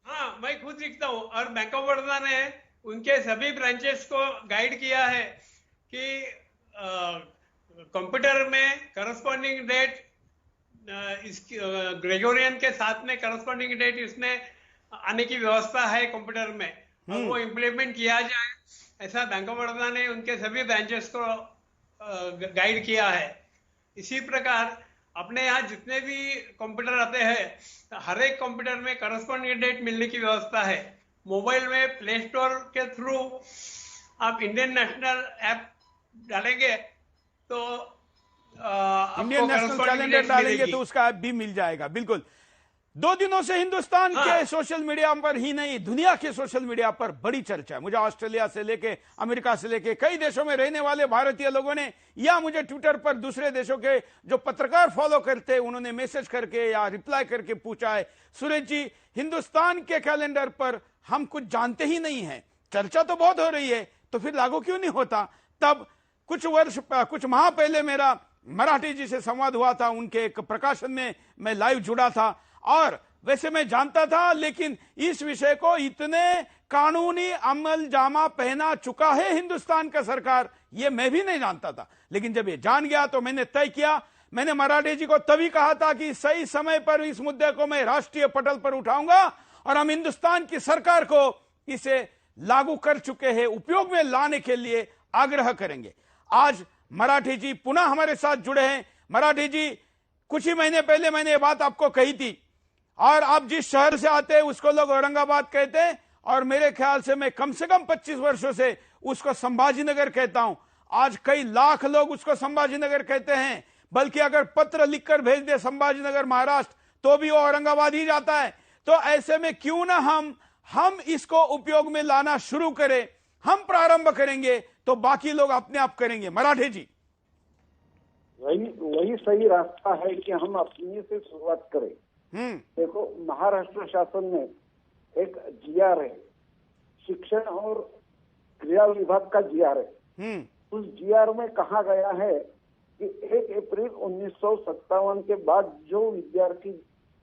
हाँ, मैं खुद लिखता हूँ। और बैंक ऑफ बड़ौदा ने उनके सभी ब्रांचेस को गाइड किया है कि कंप्यूटर में करस्पॉन्डिंग डेट, ग्रेगोरियन के साथ में करस्पॉन्डिंग डेट इसमें आने की व्यवस्था है कंप्यूटर में, और वो इम्प्लीमेंट किया जाए, ऐसा बैंक ऑफ बड़ौदा ने उनके सभी ब्रांचेस को गाइड किया है। इसी प्रकार अपने यहाँ जितने भी कंप्यूटर आते हैं, हर एक कंप्यूटर में करस्पॉन्डिंग डेट मिलने की व्यवस्था है। मोबाइल में प्ले स्टोर के थ्रू आप इंडियन नेशनल ऐप डालेंगे तो इंडियन नेशनल कैलेंडर डालेंगे तो उसका ऐप भी मिल जाएगा। बिल्कुल। 2 दिनों से हिंदुस्तान के सोशल मीडिया पर ही नहीं, दुनिया के सोशल मीडिया पर बड़ी चर्चा है। मुझे ऑस्ट्रेलिया से लेके, अमेरिका से लेके, कई देशों में रहने वाले भारतीय लोगों ने, या मुझे ट्विटर पर दूसरे देशों के जो पत्रकार फॉलो करते हैं, उन्होंने मैसेज करके या रिप्लाई करके पूछा है, सुरेश जी, हिंदुस्तान के कैलेंडर पर हम कुछ जानते ही नहीं है, चर्चा तो बहुत हो रही है, तो फिर लागू क्यों नहीं होता? तब कुछ माह पहले मेरा मराठी जी से संवाद हुआ था, उनके एक प्रकाशन में मैं लाइव जुड़ा था, और वैसे मैं जानता था, लेकिन इस विषय को इतने कानूनी अमल जामा पहना चुका है हिंदुस्तान का सरकार, ये मैं भी नहीं जानता था। लेकिन जब ये जान गया तो मैंने तय किया, मैंने मराठी जी को तभी कहा था कि सही समय पर इस मुद्दे को मैं राष्ट्रीय पटल पर उठाऊंगा और हम हिंदुस्तान की सरकार को इसे लागू कर चुके हैं, उपयोग में लाने के लिए आग्रह करेंगे। आज मराठी जी पुनः हमारे साथ जुड़े हैं। मराठी जी, कुछ ही महीने पहले मैंने ये बात आपको कही थी, और आप जिस शहर से आते हैं उसको लोग औरंगाबाद कहते हैं, और मेरे ख्याल से मैं कम 25 वर्षों से उसको संभाजीनगर कहता हूं। आज कई लाख लोग उसको संभाजीनगर कहते हैं, बल्कि अगर पत्र लिखकर भेज दे संभाजीनगर महाराष्ट्र तो भी वो औरंगाबाद ही जाता है। तो ऐसे में क्यों ना हम इसको उपयोग में लाना शुरू करें। हम प्रारंभ करेंगे तो बाकी लोग अपने आप करेंगे। मराठी जी, वही सही रास्ता है कि हम अपने से शुरुआत करें। देखो, महाराष्ट्र शासन में एक जीआर है, शिक्षण और क्रीड़ा विभाग का जीआर है। उस जीआर में कहा गया है कि 1 अप्रैल 1957 के बाद जो विद्यार्थी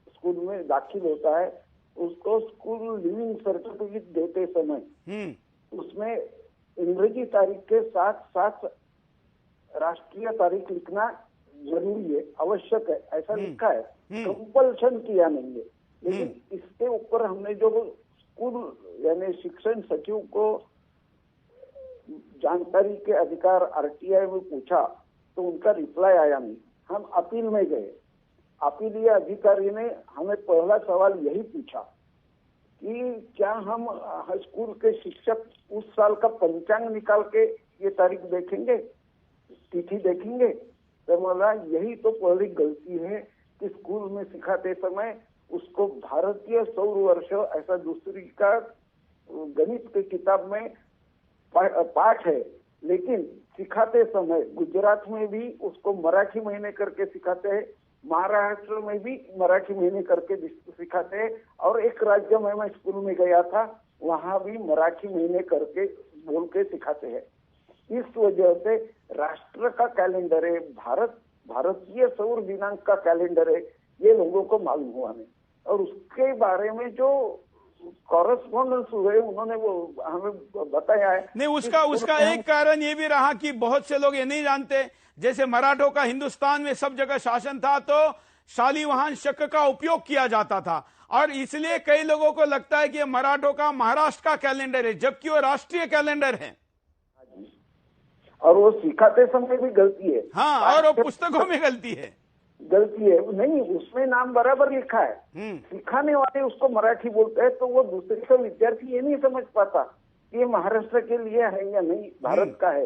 स्कूल में दाखिल होता है उसको स्कूल लिविंग सर्टिफिकेट देते समय उसमें अंग्रेजी तारीख के साथ साथ राष्ट्रीय तारीख लिखना जरूरी है, आवश्यक है, ऐसा लिखा है। कंपल्शन किया नहीं है, लेकिन इसके ऊपर हमने जो स्कूल यानी शिक्षण सचिव को जानकारी के अधिकार आरटीआई में पूछा तो उनका रिप्लाई आया नहीं। हम अपील में गए, अपीलीय अधिकारी ने हमें पहला सवाल यही पूछा कि क्या हम स्कूल के शिक्षक उस साल का पंचांग निकाल के ये तारीख देखेंगे, तिथि देखेंगे? तो बोला यही तो पहली गलती है कि स्कूल में सिखाते समय उसको भारतीय सौर वर्ष ऐसा दूसरी का गणित की किताब में पाठ है, लेकिन सिखाते समय गुजरात में भी उसको मराठी महीने करके सिखाते हैं, महाराष्ट्र में भी मराठी महीने करके सिखाते हैं, और एक राज्य में मैं स्कूल में गया था, वहां भी मराठी महीने करके बोल के सिखाते हैं। इस वजह से राष्ट्र का कैलेंडर है, भारतीय सौर दिनांक का कैलेंडर है, ये लोगों को मालूम हुआ नहीं। और उसके बारे में जो कॉरेस्पॉन्डेंस हुए उन्होंने वो हमें बताया है। नहीं, उसका एक कारण ये भी रहा कि बहुत से लोग ये नहीं जानते, जैसे मराठों का हिंदुस्तान में सब जगह शासन था तो शालिवाहन शक का उपयोग किया जाता था, और इसलिए कई लोगों को लगता है कि ये मराठों का महाराष्ट्र का कैलेंडर है, जबकि वो राष्ट्रीय कैलेंडर है। और वो सिखाते समय भी गलती है। हाँ, और वो पुस्तकों में गलती है। नहीं, उसमें नाम बराबर लिखा है, सिखाने वाले उसको मराठी बोलते हैं, तो वो दूसरे का विद्यार्थी ये नहीं समझ पाता कि ये महाराष्ट्र के लिए है या नहीं, भारत का है।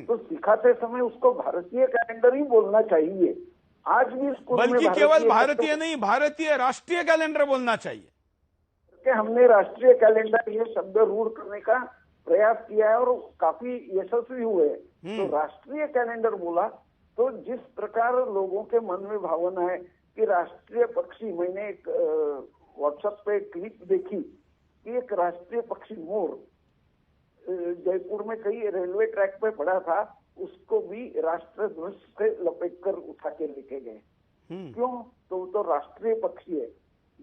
तो सिखाते समय उसको भारतीय कैलेंडर ही बोलना चाहिए। आज भी स्कूल में बल्कि केवल भारतीय नहीं, भारतीय राष्ट्रीय कैलेंडर बोलना चाहिए। कि हमने राष्ट्रीय कैलेंडर ये शब्द रूढ़ करने का प्रयास किया है और काफी यशस्वी हुए। तो राष्ट्रीय कैलेंडर बोला तो जिस प्रकार लोगों के मन में भावना है कि राष्ट्रीय पक्षी, मैंने एक व्हाट्सएप पे क्लिप देखी कि एक राष्ट्रीय पक्षी मोर जयपुर में कहीं रेलवे ट्रैक पे पड़ा था, उसको भी राष्ट्र ध्वज से लपेट कर उठा के लेके गए। क्यों? तो राष्ट्रीय पक्षी है।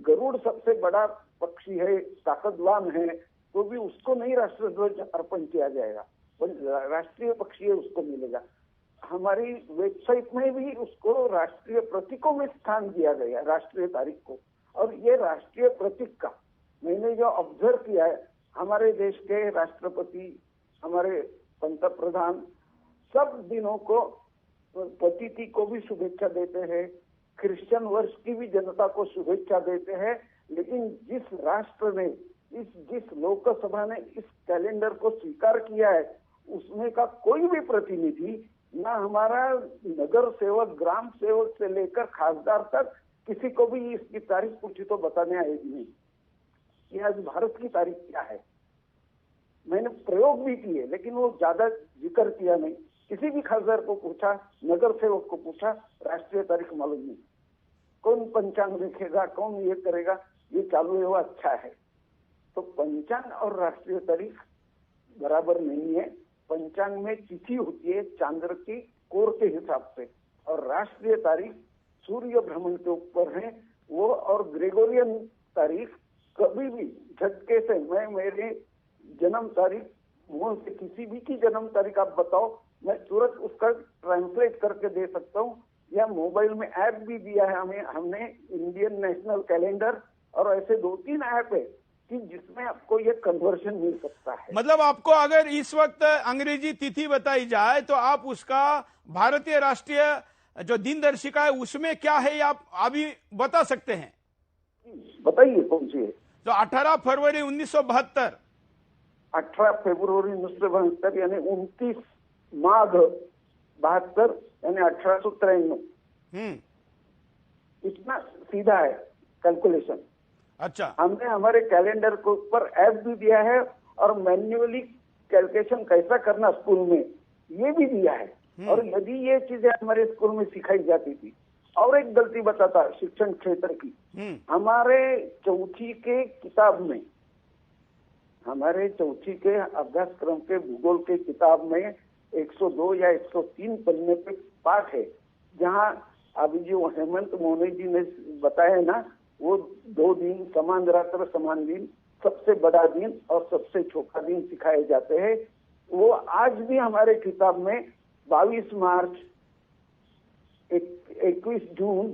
गरुड़ सबसे बड़ा पक्षी है, ताकतवान है, तो भी उसको नहीं राष्ट्र ध्वज अर्पण किया जाएगा, राष्ट्रीय पक्षी है उसको मिलेगा। हमारी वेबसाइट में भी उसको राष्ट्रीय प्रतीकों में स्थान दिया गया, राष्ट्रीय तारीख को। और ये राष्ट्रीय प्रतीक का मैंने जो ऑब्जर्व किया है, हमारे देश के राष्ट्रपति, हमारे पंतप्रधान सब दिनों को, पतिथि को भी शुभेच्छा देते हैं, क्रिश्चियन वर्ष की भी जनता को शुभेच्छा देते हैं, लेकिन जिस राष्ट्र ने, जिस लोकसभा ने इस कैलेंडर को स्वीकार किया है, उसमें का कोई भी प्रतिनिधि, ना हमारा नगर सेवक, ग्राम सेवक से लेकर खासदार तक, किसी को भी इसकी तारीख पूछी तो बताने आएगी नहीं कि आज भारत की तारीख क्या है। मैंने प्रयोग भी किए, लेकिन वो ज्यादा जिक्र किया नहीं। किसी भी खासदार को पूछा, नगर सेवक को पूछा, राष्ट्रीय तारीख मालूम नहीं। कौन पंचांग देखेगा, कौन ये करेगा, ये चालू है वो अच्छा है। तो पंचांग और राष्ट्रीय तारीख बराबर नहीं है। पंचांग में तिथि होती है चांद्र की कोर के हिसाब से, और राष्ट्रीय तारीख सूर्य भ्रमण के ऊपर है वो। और ग्रेगोरियन तारीख कभी भी झटके से, मैं मेरे जन्म तारीख, मूल से किसी भी की जन्म तारीख आप बताओ, मैं तुरंत उसका ट्रांसलेट करके दे सकता हूँ। या मोबाइल में ऐप भी दिया है हमने इंडियन नेशनल कैलेंडर, और ऐसे 2-3 ऐप है कि जिसमें आपको ये कन्वर्शन मिल सकता है। मतलब आपको अगर इस वक्त अंग्रेजी तिथि बताई जाए तो आप उसका भारतीय राष्ट्रीय जो दिनदर्शिका है उसमें क्या है ये आप अभी बता सकते हैं? बताइए कौन सी है। तो 18 फरवरी 1972, 18 फरवरी 1972 यानी 29 माघ 72 यानी 1893। इतना सीधा है कैलकुलेशन। अच्छा, हमने हमारे कैलेंडर के ऊपर ऐप भी दिया है और मैन्युअली कैलकुलेशन कैसा करना स्कूल में ये भी दिया है। और यदि ये चीजें हमारे स्कूल में सिखाई जाती थी। और एक गलती बताता शिक्षण क्षेत्र की, हमारे चौथी के किताब में, हमारे चौथी के अभ्यासक्रम के भूगोल के किताब में 102 या 103 पन्ने पे पाठ है, जहाँ अभी जो हेमंत मोहने जी ने बताया ना, वो 2 दिन, समान रात्र समान दिन, सबसे बड़ा दिन और सबसे छोटा दिन सिखाए जाते हैं। वो आज भी हमारे किताब में 22 मार्च, 21 जून,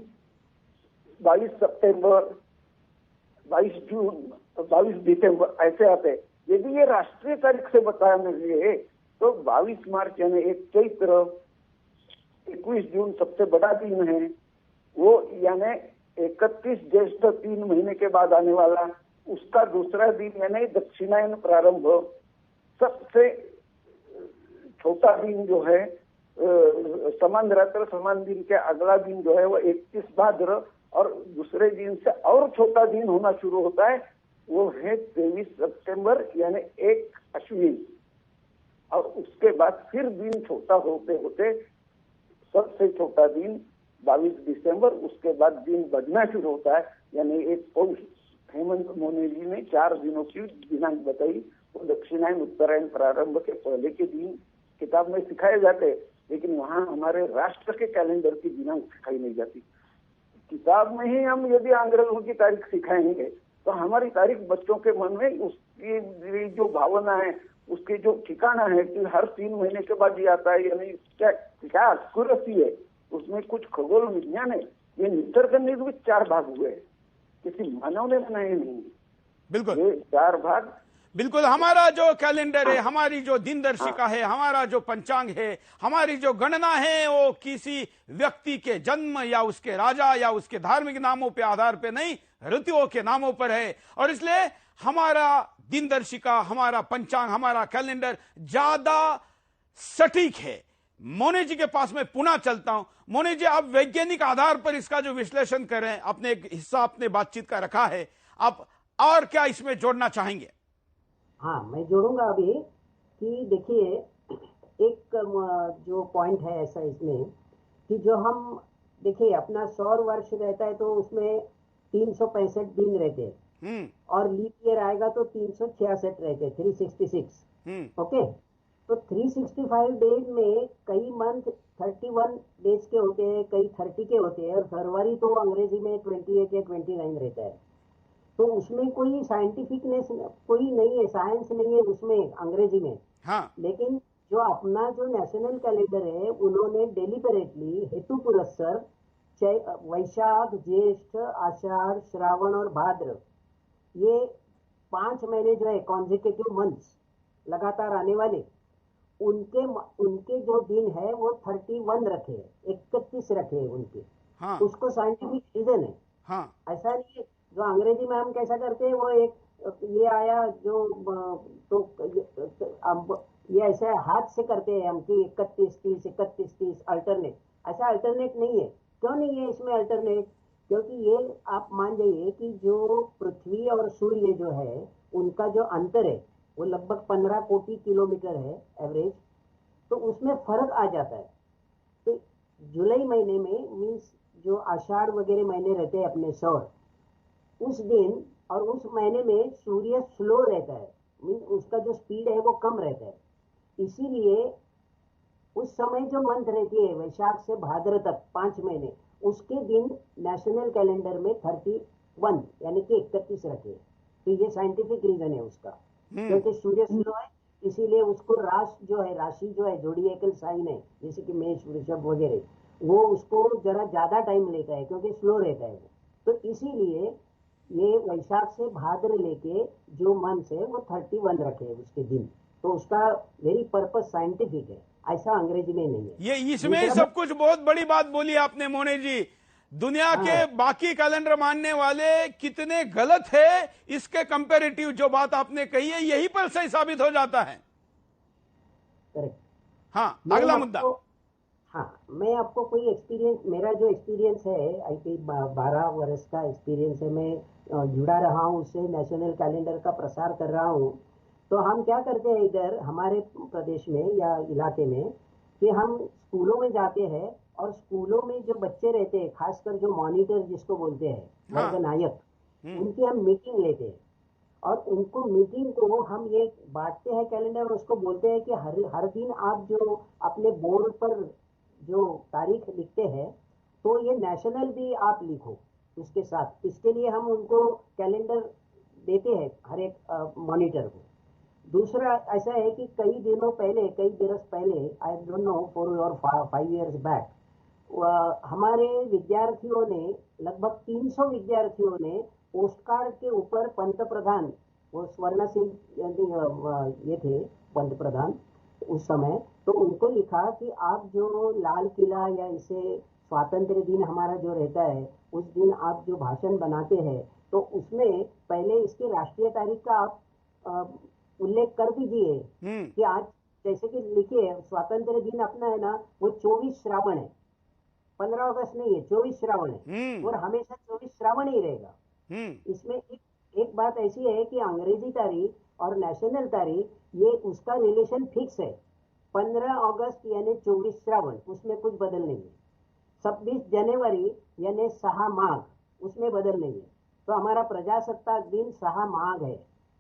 22 सितंबर, 22 जून, 22 दिसंबर ऐसे आते हैं। यदि ये राष्ट्रीय तारीख से बताने लिए तो 22 मार्च यानी 1 चैत्र, 21 जून सबसे बड़ा दिन है वो, यानी 31 ज्येष्ठ 3 महीने के बाद आने वाला, उसका दूसरा दिन यानी दक्षिणायन प्रारंभ, सबसे छोटा दिन जो है समान रात्र समान दिन के अगला दिन जो है वो 31 भाद्र, और दूसरे दिन से और छोटा दिन होना शुरू होता है, वो है 23 सितंबर यानी 1 अश्विन। और उसके उसके बाद फिर दिन छोटा होते होते सबसे छोटा दिन 22 दिसंबर, उसके बाद दिन बढ़ना शुरू होता है। यानी एक पौष, हेमंत मोने जी ने 4 दिनों की दिनांक बताई। वो दक्षिणायन उत्तरायण प्रारंभ के पहले के दिन किताब में सिखाए जाते, लेकिन वहाँ हमारे राष्ट्र के कैलेंडर की दिनांक सिखाई नहीं जाती। किताब में ही हम यदि अंग्रेजों की तारीख सिखाएंगे तो हमारी तारीख बच्चों के मन में उसकी जो भावना है, उसकी जो ठिकाना है कि हर 3 महीने के बाद ये आता है, यानी क्या एक्यूरेसी है उसमें, कुछ खगोल विज्ञान है। ये निसर्ग निर्मित 4 भाग हुए, किसी मानव ने बनाए नहीं। बिल्कुल, ये 4 भाग बिल्कुल। हमारा जो कैलेंडर है, हमारी जो दिनदर्शिका है, हमारा जो पंचांग है, हमारी जो गणना है, वो किसी व्यक्ति के जन्म या उसके राजा या उसके धार्मिक नामों पे आधार पे नहीं, ऋतुओं के नामों पर है। और इसलिए हमारा दिनदर्शिका, हमारा पंचांग, हमारा कैलेंडर ज्यादा सटीक है। मोने जी के पास मैं पुनः चलता हूं। मोने जी, आप वैज्ञानिक आधार पर इसका जो विश्लेषण कर रहे हैं, अपने एक हिस्सा अपने बातचीत का रखा है, आप और क्या इसमें जोड़ना चाहेंगे? हाँ, मैं जोड़ूंगा अभी कि देखिए, एक जो पॉइंट है ऐसा इसमें कि जो हम देखिए अपना सौर वर्ष रहता है तो उसमें 365 दिन रहते हैं, और लीप ईयर आएगा तो 366 रहते, 366। ओके, तो 365 डेज में कई मंथ 31 डेज के होते हैं, कई 30 के होते हैं, और फरवरी तो अंग्रेजी में 28 या 29 रहता है। तो उसमें कोई साइंटिफिकनेस कोई नहीं है, साइंस नहीं है उसमें अंग्रेजी में। हाँ। लेकिन जो अपना जो नेशनल कैलेंडर है, उन्होंने डेलिबरेटली हेतु पुरस्सर वैशाख, ज्येष्ठ, आषाढ़, श्रावण और भाद्र, ये 5 महीने जो है कॉन्जिक्यूटिव मंथ्स लगातार आने वाले, उनके जो दिन है वो 31 रखे, 31 रखे उनके। हाँ। उसको साइंटिफिक रीजन है। हाँ। ऐसा नहीं जो अंग्रेजी में हम कैसा करते हैं, वो एक ये आया जो तो अब ये ऐसा हाथ से करते हैं हम कि 31 30 31 30 अल्टरनेट। ऐसा अल्टरनेट नहीं है। क्यों नहीं है इसमें अल्टरनेट? क्योंकि ये आप मान जाइए कि जो पृथ्वी और सूर्य जो है उनका जो अंतर है वो लगभग 15 कोटि किलोमीटर है एवरेज, तो उसमें फर्क आ जाता है। तो जुलाई महीने में मीन्स जो आषाढ़ वगैरह महीने रहते हैं अपने सौर, उस दिन और उस महीने में सूर्य स्लो रहता है, मीन्स उसका जो स्पीड है वो कम रहता है। इसीलिए उस समय जो मंथ रहती है वैशाख से भाद्र तक 5 महीने, उसके दिन नेशनल कैलेंडर में 31 यानी कि 31 रखे। तो ये साइंटिफिक रीजन है उसका, क्योंकि सूर्य स्लो है, इसीलिए उसको राशि जो है जोडिएकल साइन है, जैसे कि मेष, वृषभ वगैरह, वो उसको जरा ज्यादा टाइम लेता है क्योंकि स्लो रहता है वो। तो इसीलिए ये वैशाख से भाद्र लेके जो मंथ है वो 31 रखे उसके दिन। तो उसका वेरी पर्पस साइंटिफिक है, ऐसा अंग्रेजी में नहीं है। ये इसमें सब कुछ बहुत बड़ी बात बोली आपने मोने जी। दुनिया के बाकी कैलेंडर मानने वाले कितने गलत है, इसके कंपैरेटिव जो बात आपने कही है यही पर सही साबित हो जाता है। करेक्ट। हाँ, अगला मुद्दा। हाँ, मैं आपको कोई एक्सपीरियंस, मेरा जो एक्सपीरियंस है आई थिंक 12 वर्ष का एक्सपीरियंस है, मैं जुड़ा रहा हूँ उससे, नेशनल कैलेंडर का प्रसार कर रहा हूँ। तो हम क्या करते हैं इधर हमारे प्रदेश में या इलाके में कि हम स्कूलों में जाते हैं, और स्कूलों में जो बच्चे रहते हैं, खासकर जो मॉनिटर जिसको बोलते हैं, वर्गनायक, उनकी हम मीटिंग लेते हैं, और उनको मीटिंग को हम ये बांटते हैं कैलेंडर, और उसको बोलते हैं कि हर दिन आप जो अपने बोर्ड पर जो तारीख लिखते हैं तो ये नेशनल भी आप लिखो उसके साथ। इसके लिए हम उनको कैलेंडर देते हैं हर एक मॉनिटर को। दूसरा ऐसा है कि कई बरस पहले, आई डोंट नो 4 और 5 इयर्स बैक, हमारे विद्यार्थियों ने, लगभग 300 विद्यार्थियों ने पोस्ट कार्ड के ऊपर पंत प्रधान, वो स्वर्ण सिंह ये थे पंत प्रधान उस समय, तो उनको लिखा कि आप जो लाल किला या इसे स्वातंत्र दिन हमारा जो रहता है उस दिन आप जो भाषण बनाते हैं तो उसमें पहले इसकी राष्ट्रीय तारीख का आप उल्लेख कर दीजिए कि आज जैसे कि लिखिए स्वातंत्र दिन अपना है ना वो 24 श्रावण है, 15 अगस्त नहीं है, 24 श्रावण है, और हमेशा 24 श्रावण ही रहेगा। इसमें एक बात ऐसी है कि अंग्रेजी तारीख और नेशनल तारीख ये उसका रिलेशन फिक्स है, 15 अगस्त यानी 24 श्रावण उसमें कुछ बदल नहीं है। 26 जनवरी यानी 6 माघ उसमें बदल नहीं है। तो हमारा प्रजासत्ताक दिन 6 माघ है,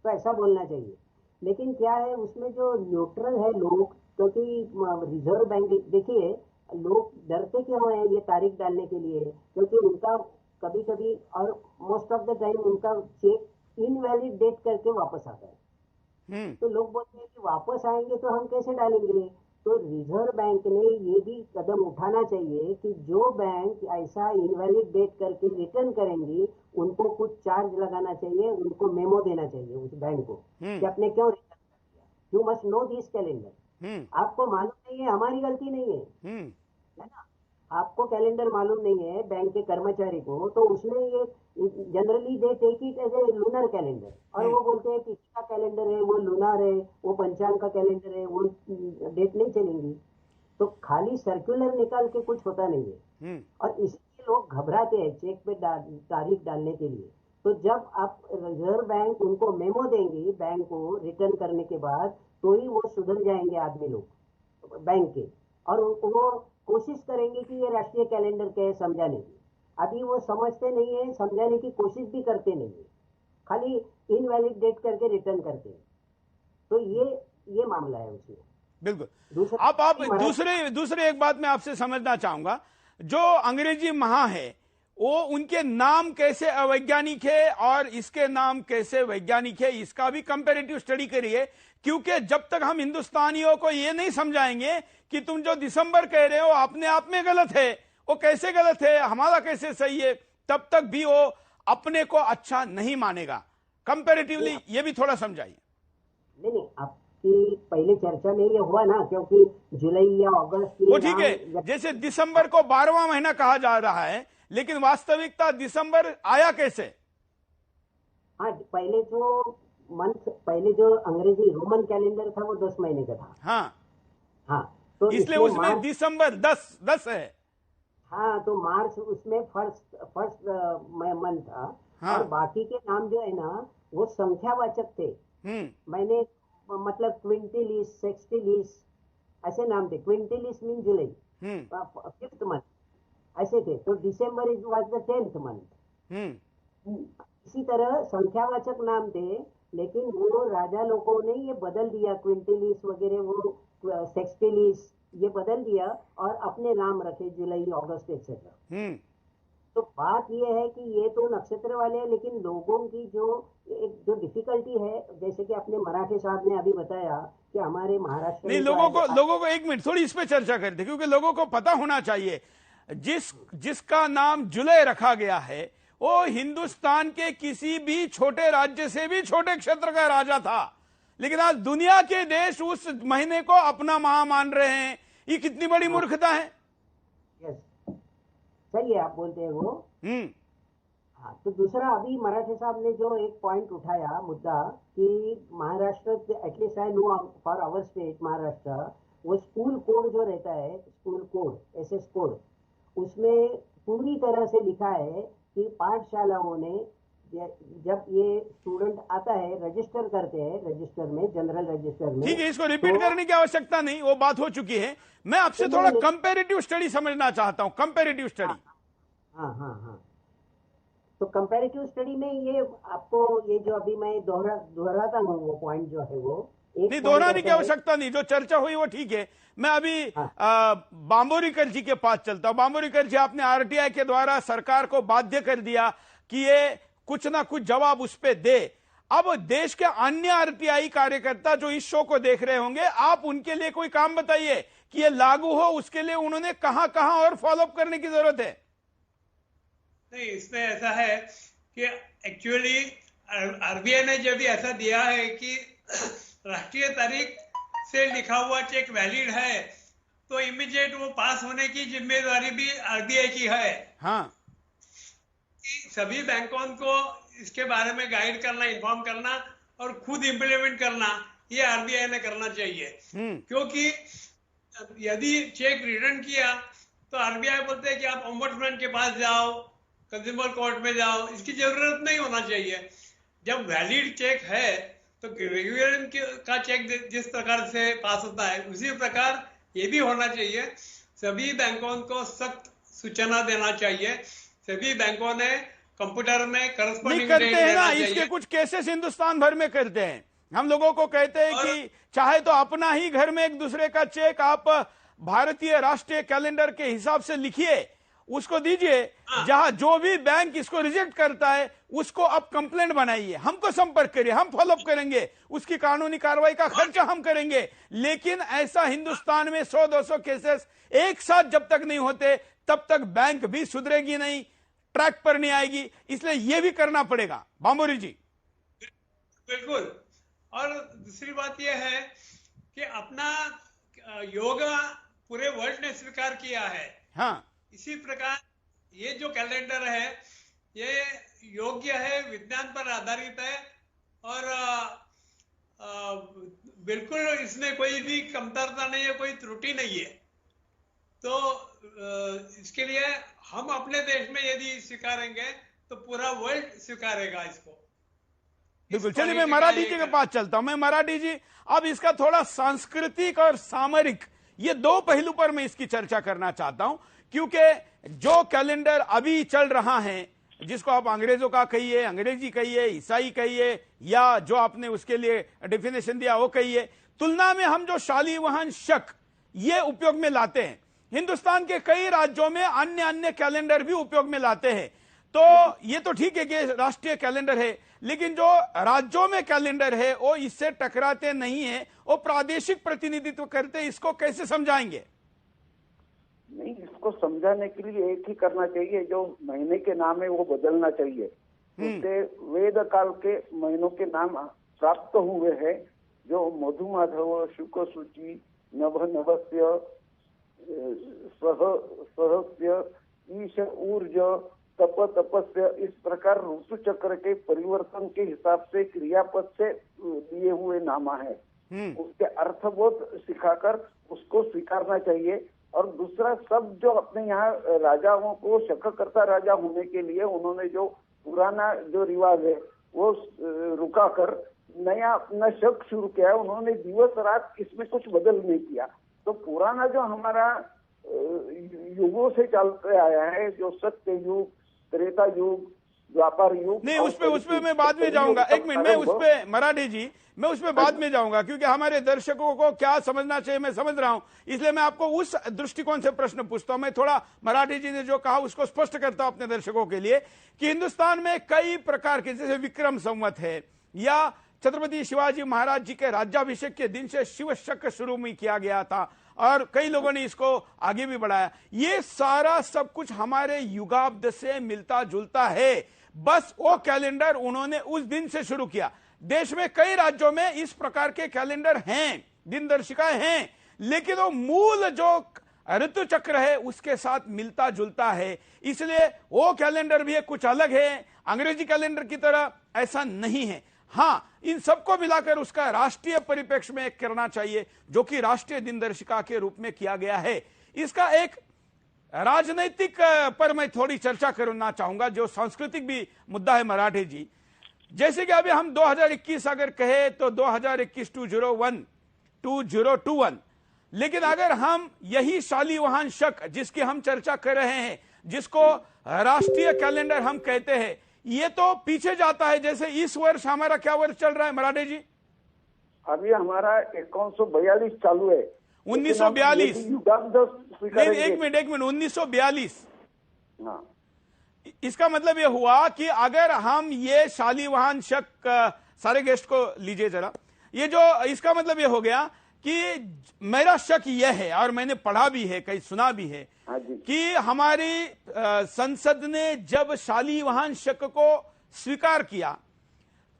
तो ऐसा बोलना चाहिए। लेकिन क्या है उसमें जो न्यूट्रल है लोग, क्योंकि रिजर्व बैंक, देखिए लोग डरते क्यों हैं ये तारीख डालने के लिए, क्योंकि उनका कभी कभी और मोस्ट ऑफ द टाइम उनका चेक इनवैलिड डेट करके वापस आता है। तो लोग बोलते हैं कि वापस आएंगे तो हम कैसे डालेंगे। तो रिजर्व बैंक ने ये भी कदम उठाना चाहिए कि जो बैंक ऐसा इनवैलिड डेट करके रिटर्न करेंगी उनको कुछ चार्ज लगाना चाहिए, उनको मेमो देना चाहिए उस बैंक को कि आपने क्यों रिटर्न कर दिया। You must know this calendar. आपको मालूम नहीं है, हमारी गलती नहीं है ना। आपको कैलेंडर मालूम नहीं है बैंक के कर्मचारी को, तो उसने ये generally they take it as a lunar calendar, और वो बोलते हैं तिथि का कैलेंडर है, वो लूनर है, वो पंचांग का कैलेंडर है, वो डेट नहीं चलेंगी। तो खाली सर्कुलर निकाल के कुछ होता नहीं है, और इसलिए लोग घबराते हैं चेक पे तारीख डालने के लिए। तो जब आप रिजर्व बैंक उनको मेमो देंगी बैंक को रिटर्न करने के बाद, तो ही वो सुधर जाएंगे आदमी लोग बैंक के, और वो कोशिश करेंगे कि ये राष्ट्रीय कैलेंडर क्या है समझाने की। अभी वो समझते नहीं है, समझाने की कोशिश भी करते नहीं है, खाली इनवैलिड डेट करके रिटर्न करते हैं। तो ये मामला है उसमें। बिल्कुल। आप दूसरे एक बात मैं आपसे समझना चाहूंगा, जो अंग्रेजी महा है वो उनके नाम कैसे अवैज्ञानिक है और इसके नाम कैसे वैज्ञानिक है, इसका भी कंपैरेटिव स्टडी करिए। क्योंकि जब तक हम हिंदुस्तानियों को ये नहीं समझाएंगे कि तुम जो दिसंबर कह रहे हो अपने आप में गलत है, वो कैसे गलत है, हमारा कैसे सही है, तब तक भी वो अपने को अच्छा नहीं मानेगा। कंपैरेटिवली ये भी थोड़ा समझाइए। नहीं, आपकी पहले चर्चा में ये हुआ ना, क्योंकि जुलाई या अगस्त वो ठीक है, जैसे दिसंबर को 12वां महीना कहा जा रहा है, लेकिन वास्तविकता दिसंबर आया कैसे? हाँ, पहले जो अंग्रेजी रोमन कैलेंडर था वो 10 महीने का था। हाँ, तो इसलिए उसमें दिसंबर 10 है। हाँ, तो मार्च उसमें फर्स्ट मंथ था। हाँ। और बाकी के नाम जो है ना वो संख्यावाचक थे। मैंने मतलब क्विंटिलिस, सेक्सटिलिस ऐसे नाम थे। क्विंटिलिस मीन जुलाई, 5th मंथ ऐसे थे। तो December is was the 10th month. इसी तरह संख्यावाचक नाम थे, लेकिन वो राजा लोगों ने ये बदल दिया, क्विंटिलिस वगैरह, वो सेक्सटिलिस ये बदल दिया और अपने नाम रखे, जुलाई, अगस्त एक्सेट्रा। तो बात ये है कि ये तो नक्षत्र वाले हैं, लेकिन लोगों की जो डिफिकल्टी है, जैसे कि अपने मराठे साहब ने अभी बताया कि हमारे महाराष्ट्र नहीं, लोगों को एक मिनट थोड़ी इस पे चर्चा करते, क्योंकि लोगों को पता होना चाहिए जिसका नाम जुलाई रखा गया है वो हिंदुस्तान के किसी भी छोटे राज्य से भी छोटे क्षेत्र का राजा था, लेकिन आज दुनिया के देश उस महीने को अपना माह मान रहे हैं। ये कितनी बड़ी मूर्खता है। सही है, आप बोलते हैं वो। हाँ, तो दूसरा अभी मराठे साहब ने जो एक पॉइंट उठाया मुद्दा कि Maharashtra, at least I know for our state Maharashtra, वो स्कूल कोड जो रहता है, स्कूल कोड, एसएस कोड, उसमें पूरी तरह से लिखा है कि पाठशालाओं ने जब ये स्टूडेंट आता है रजिस्टर करते हैं, रजिस्टर में, जनरल रजिस्टर में। ठीक है, इसको रिपीट करने की आवश्यकता नहीं, वो बात हो चुकी है। मैं आपसे थोड़ा कंपैरेटिव स्टडी समझना चाहता हूं। Comparative study. हाँ। तो कंपैरेटिव स्टडी में ये आपको, ये जो अभी मैं दोहराता हूँ वो पॉइंट जो है वो नहीं, दोहराने की आवश्यकता नहीं, जो चर्चा हुई वो ठीक है। मैं अभी बांबोरीकर जी के पास चलता हूं। बांबोरीकर जी, आपने आरटीआई के द्वारा सरकार को बाध्य कर दिया कि ये कुछ ना कुछ जवाब उस पर दे। अब देश के अन्य आरटीआई कार्यकर्ता जो इस शो को देख रहे होंगे, आप उनके लिए कोई काम बताइए कि ये लागू हो, उसके लिए उन्होंने कहां कहां और फॉलोअप करने की जरूरत है। नहीं, इसमें ऐसा है कि एक्चुअली आरबीआई ने जब भी ऐसा दिया है कि राष्ट्रीय तारीख से लिखा हुआ चेक वैलिड है, तो इमीडिएट वो पास होने की जिम्मेदारी भी आरबीआई की है। हाँ, सभी बैंकों को इसके बारे में गाइड करना, इन्फॉर्म करना और खुद इंप्लीमेंट करना, ये आरबीआई ने करना चाहिए। क्योंकि यदि चेक रिटर्न किया तो आरबीआई बोलते हैं कि आप ओम्बड्समैन के पास जाओ, कंज्यूमर कोर्ट में जाओ, इसकी जरूरत नहीं होना चाहिए। जब वैलिड चेक है तो ग्रेगोरियन का चेक जिस प्रकार से पास होता है उसी प्रकार ये भी होना चाहिए। सभी बैंकों को सख्त सूचना देना चाहिए, सभी बैंकों ने कंप्यूटर में नहीं करस्पॉन्डिंग करते रेट हैं ना, लेना इसके चाहिए। कुछ केसेस हिंदुस्तान भर में करते हैं। हम लोगों को कहते हैं कि चाहे तो अपना ही घर में एक दूसरे का चेक आप भारतीय राष्ट्रीय कैलेंडर के हिसाब से लिखिए, उसको दीजिए, जहां जो भी बैंक इसको रिजेक्ट करता है उसको आप कंप्लेंट बनाइए, हमको संपर्क करिए, हम फॉलोअप करेंगे, उसकी कानूनी कार्रवाई का खर्चा हम करेंगे। लेकिन ऐसा हिंदुस्तान में 100-200 केसेस एक साथ जब तक नहीं होते तब तक बैंक भी सुधरेगी नहीं, ट्रैक पर नहीं आएगी। इसलिए यह भी करना पड़ेगा। बांबोरी जी बिल्कुल। और दूसरी बात यह है कि अपना योगा पूरे वर्ल्ड ने स्वीकार किया है। हाँ, इसी प्रकार ये जो कैलेंडर है ये योग्य है, विज्ञान पर आधारित है और बिल्कुल इसमें कोई भी कमतरता नहीं है, कोई त्रुटि नहीं है। तो इसके लिए हम अपने देश में यदि स्वीकारेंगे तो पूरा वर्ल्ड स्वीकारेगा इसको। बिल्कुल। चलिए मैं मराठी जी के पास चलता हूं। मैं मराठी जी, अब इसका थोड़ा सांस्कृतिक और सामरिक, ये दो पहलू पर मैं इसकी चर्चा करना चाहता हूं, क्योंकि जो कैलेंडर अभी चल रहा है, जिसको आप अंग्रेजों का कहिए, अंग्रेजी कहिए, ईसाई कहिए, या जो आपने उसके लिए डेफिनेशन दिया वो कहिए, तुलना में हम जो शालिवाहन शक ये उपयोग में लाते हैं, हिंदुस्तान के कई राज्यों में अन्य अन्य कैलेंडर भी उपयोग में लाते हैं। तो ये तो ठीक है कि राष्ट्रीय कैलेंडर है, लेकिन जो राज्यों में कैलेंडर है वो इससे टकराते नहीं है, वो प्रादेशिक प्रतिनिधित्व करते, इसको कैसे समझाएंगे? नहीं, इसको समझाने के लिए एक ही करना चाहिए, जो महीने के नाम है वो बदलना चाहिए। उससे वेद काल के महीनों के नाम प्राप्त हुए हैं, जो मधुमाधव, शुक्ल सूची, नभ नभस्य, सहस्य, ईश ऊर्ज, तप तपस्य, इस प्रकार ऋतु चक्र के परिवर्तन के हिसाब से क्रियापद से दिए हुए नामा है। उसके अर्थबोध सिखाकर उसको स्वीकारना चाहिए। और दूसरा, सब जो अपने यहाँ राजाओं को शककर्ता राजा होने के लिए उन्होंने जो पुराना जो रिवाज है वो रुका कर नया अपना शक शुरू किया है। उन्होंने दिवस रात इसमें कुछ बदल नहीं किया। तो पुराना जो हमारा युगों से चलते आया है, जो सत्य युग, त्रेता युग, द्वापर युग, नहीं, उस पे मैं बाद में जाऊंगा। एक मिनट, मैं उस पे मराठी जी, मैं उसमें बाद में जाऊंगा, क्योंकि हमारे दर्शकों को क्या समझना चाहिए मैं समझ रहा हूं, इसलिए मैं आपको उस दृष्टिकोण से प्रश्न पूछता हूं। मैं थोड़ा मराठी जी ने जो कहा उसको स्पष्ट करता हूं अपने दर्शकों के लिए कि हिंदुस्तान में कई प्रकार के, जैसे विक्रम संवत है, या छत्रपति शिवाजी महाराज जी के राज्याभिषेक के दिन से शिव शक शुरू में किया गया था और कई लोगों ने इसको आगे भी बढ़ाया। ये सारा सब कुछ हमारे युगाब्द से मिलता जुलता है, बस वो कैलेंडर उन्होंने उस दिन से शुरू किया। देश में कई राज्यों में इस प्रकार के कैलेंडर हैं, दिनदर्शिकाएं हैं, लेकिन वो मूल जो ऋतु चक्र है उसके साथ मिलता जुलता है, इसलिए वो कैलेंडर भी कुछ अलग है, अंग्रेजी कैलेंडर की तरह ऐसा नहीं है। हाँ, इन सबको मिलाकर उसका राष्ट्रीय परिप्रेक्ष्य में करना चाहिए, जो कि राष्ट्रीय दिनदर्शिका के रूप में किया गया है। इसका एक राजनीतिक पर मैं थोड़ी चर्चा करना चाहूंगा, जो सांस्कृतिक भी मुद्दा है मराठी जी। जैसे कि अभी हम 2021 अगर कहे तो 2021 2021, लेकिन अगर हम यही शालिवाहन शक जिसकी हम चर्चा कर रहे हैं, जिसको राष्ट्रीय कैलेंडर हम कहते हैं, ये तो पीछे जाता है। जैसे इस वर्ष हमारा क्या वर्ष चल रहा है मराठी जी? अभी हमारा 1942 चालू है। 1942? एक मिनट 1942। हाँ, इसका मतलब यह हुआ कि अगर हम ये शालिवाहन शक, सारे गेस्ट को लीजिए जरा, ये जो इसका मतलब यह हो गया कि मेरा शक यह है, और मैंने पढ़ा भी है, कहीं सुना भी है, कि हमारी संसद ने जब शालिवाहन शक को स्वीकार किया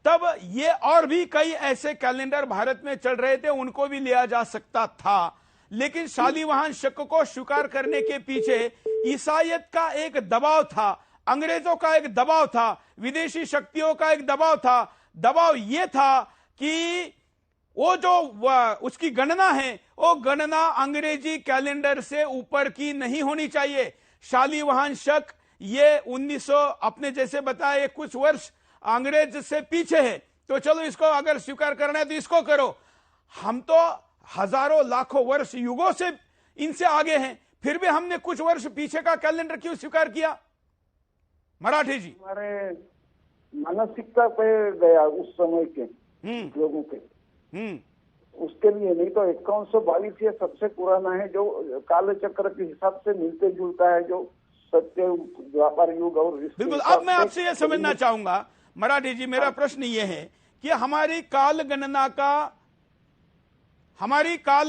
तब ये और भी कई ऐसे कैलेंडर भारत में चल रहे थे, उनको भी लिया जा सकता था। लेकिन शालिवाहन शक को स्वीकार करने के पीछे ईसाईयत का एक दबाव था, अंग्रेजों का एक दबाव था, विदेशी शक्तियों का एक दबाव था। दबाव यह था कि वो जो उसकी गणना है, वो गणना अंग्रेजी कैलेंडर से ऊपर की नहीं होनी चाहिए। शालिवाहन शक ये 1900 अपने जैसे बताए कुछ वर्ष अंग्रेज से पीछे है, तो चलो इसको अगर स्वीकार करना है तो इसको करो। हम तो हजारों लाखों वर्ष युगों से इनसे आगे हैं, फिर भी हमने कुछ वर्ष पीछे का कैलेंडर क्यों स्वीकार किया? मराठे जी, हमारे मानसिकता पे गया उस समय के लोगों के, उसके लिए। नहीं तो 5122 ये सबसे पुराना है, जो काल चक्र के हिसाब से मिलते जुलता है, जो सत्य द्वापर युग और बिल्कुल। अब मैं आपसे यह समझना चाहूंगा मराठी जी, मेरा प्रश्न ये है कि हमारी काल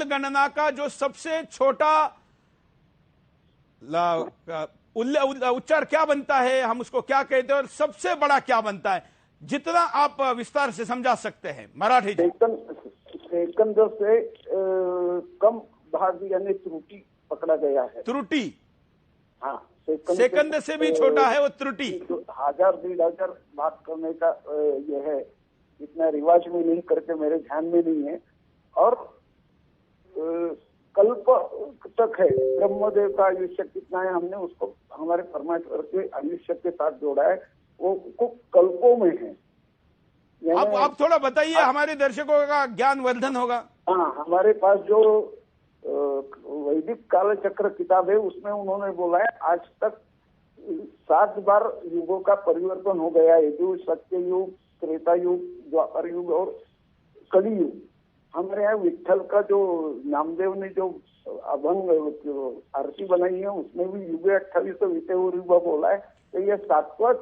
गणना का जो सबसे छोटा उच्चार क्या बनता है, हम उसको क्या कहते हैं, और सबसे बड़ा क्या बनता है, जितना आप विस्तार से समझा सकते हैं मराठी जी। सेकंड से कम भाग यानी त्रुटि पकड़ा गया है। त्रुटि, हाँ, सेकंड से भी छोटा है वो त्रुटि। 1000-1500 बात करने का ये है, इतना रिवाज में नहीं करके मेरे ध्यान में नहीं है। और कल्प तक है, ब्रह्मदेव का आयुष्य कितना है, हमने उसको हमारे परमेश्वर के आयुष्य के साथ जोड़ा है, वो कल्पों में है। आप थोड़ा बताइए, हमारे दर्शकों का ज्ञान वर्धन होगा। हाँ, हमारे पास जो वैदिक काल चक्र किताब है उसमें उन्होंने बोला है आज तक 7 बार युगों का परिवर्तन हो गया है, जो सत्य युग, त्रेता युग, द्वापर युग और कली युग। हमारे यहाँ विठल का जो नामदेव ने जो अभंग आरती बनाई है उसमें भी युग 28 बीते हुए बोला है, तो ये 7वां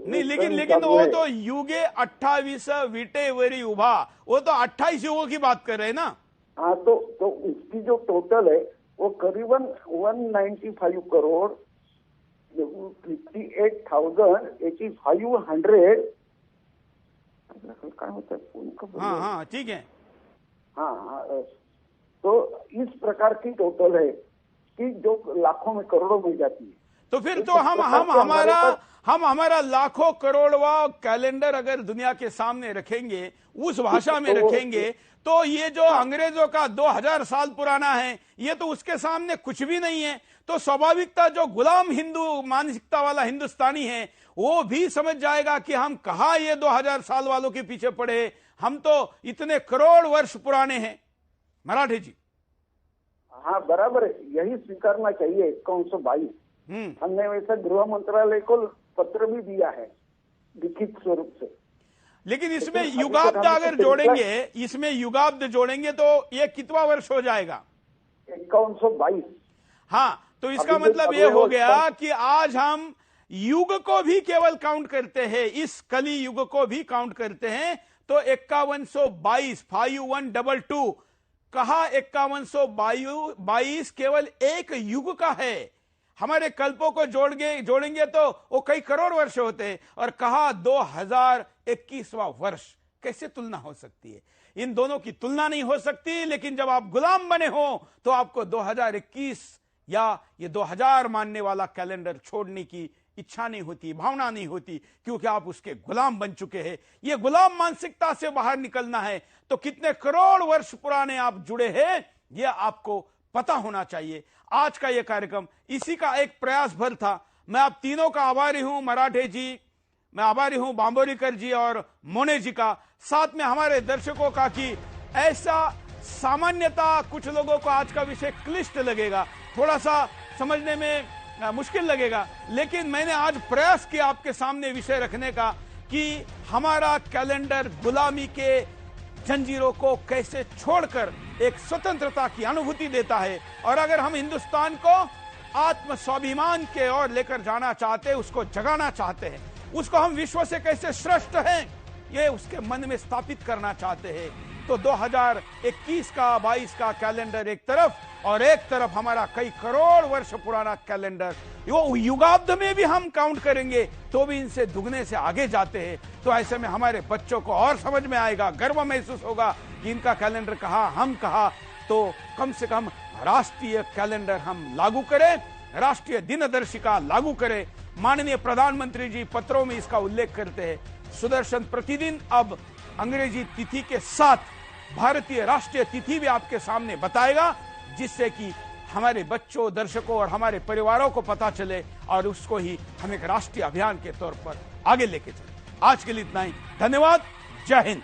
नहीं, लेकिन वो तो युगे 28 विटेवरी उभा, वो तो 28 युगों की बात कर रहे हैं ना। हाँ, तो उसकी जो टोटल है वो करीबन 195 करोड़ 58,500 काय होता है। हाँ, ठीक है। हाँ, तो इस प्रकार की टोटल है कि जो लाखों में करोड़ों में जाती है। तो फिर तो हम हमारा लाखों करोड़वा कैलेंडर अगर दुनिया के सामने रखेंगे, उस भाषा में रखेंगे, तो ये जो अंग्रेजों का 2000 साल पुराना है, ये तो उसके सामने कुछ भी नहीं है। तो स्वाभाविकता जो गुलाम हिंदू मानसिकता वाला हिंदुस्तानी है वो भी समझ जाएगा कि हम कहाँ ये 2000 साल वालों के पीछे पड़े, हम तो इतने करोड़ वर्ष पुराने हैं। मराठी जी, हाँ बराबर है, यही स्वीकारना चाहिए 5122। हमने वैसे गृह मंत्रालय को पत्र भी दिया है लिखित स्वरूप से। लेकिन इसमें युगाब्द अगर युगाब्द जोड़ेंगे तो ये कितवा वर्ष हो जाएगा? 5122। हाँ, तो इसका मतलब ये हो गया कि आज हम युग को भी केवल काउंट करते हैं, इस कली युग को भी काउंट करते हैं, तो 5122 5122 कहा 5122 केवल एक युग का है। हमारे कल्पों को जोड़ेंगे तो वो कई करोड़ वर्ष होते हैं, और कहा 2021वां वर्ष। कैसे तुलना हो सकती है? इन दोनों की तुलना नहीं हो सकती। लेकिन जब आप गुलाम बने हो तो आपको 2021 या ये 2000 मानने वाला कैलेंडर छोड़ने की इच्छा नहीं होती, भावना नहीं होती, क्योंकि आप उसके गुलाम बन चुके हैं। ये गुलाम मानसिकता से बाहर निकलना है तो कितने करोड़ वर्ष पुराने आप जुड़े हैं, यह आपको पता होना चाहिए। आज का यह कार्यक्रम इसी का एक प्रयास भर था। मैं आप तीनों का आभारी हूं, मराठे जी, मैं आभारी हूं बांबोरीकर जी और मोने जी का, साथ में हमारे दर्शकों का कि ऐसा सामान्यता कुछ लोगों को आज का विषय क्लिष्ट लगेगा, थोड़ा सा समझने में मुश्किल लगेगा, लेकिन मैंने आज प्रयास किया आपके सामने विषय रखने का कि हमारा कैलेंडर गुलामी के जंजीरों को कैसे छोड़कर एक स्वतंत्रता की अनुभूति देता है। और अगर हम हिंदुस्तान को आत्म स्वाभिमान के ओर लेकर जाना चाहते हैं, उसको जगाना चाहते हैं, उसको हम विश्व से कैसे श्रेष्ठ हैं ये उसके मन में स्थापित करना चाहते हैं, तो 2021 का 22 का कैलेंडर एक तरफ, और एक तरफ हमारा कई करोड़ वर्ष पुराना कैलेंडर, वो युगाब्द में भी हम काउंट करेंगे तो भी इनसे दुगने से आगे जाते हैं। तो ऐसे में हमारे बच्चों को और समझ में आएगा, गर्व महसूस होगा कि इनका कैलेंडर कहा, हम कहा, तो कम से कम राष्ट्रीय कैलेंडर हम लागू करें, राष्ट्रीय दिनदर्शिका लागू करें। माननीय प्रधानमंत्री जी पत्रों में इसका उल्लेख करते हैं। सुदर्शन प्रतिदिन अब अंग्रेजी तिथि के साथ भारतीय राष्ट्रीय तिथि भी आपके सामने बताएगा, जिससे कि हमारे बच्चों, दर्शकों और हमारे परिवारों को पता चले और उसको ही हम एक राष्ट्रीय अभियान के तौर पर आगे लेके चले। आज के लिए इतना ही, धन्यवाद, जय हिंद।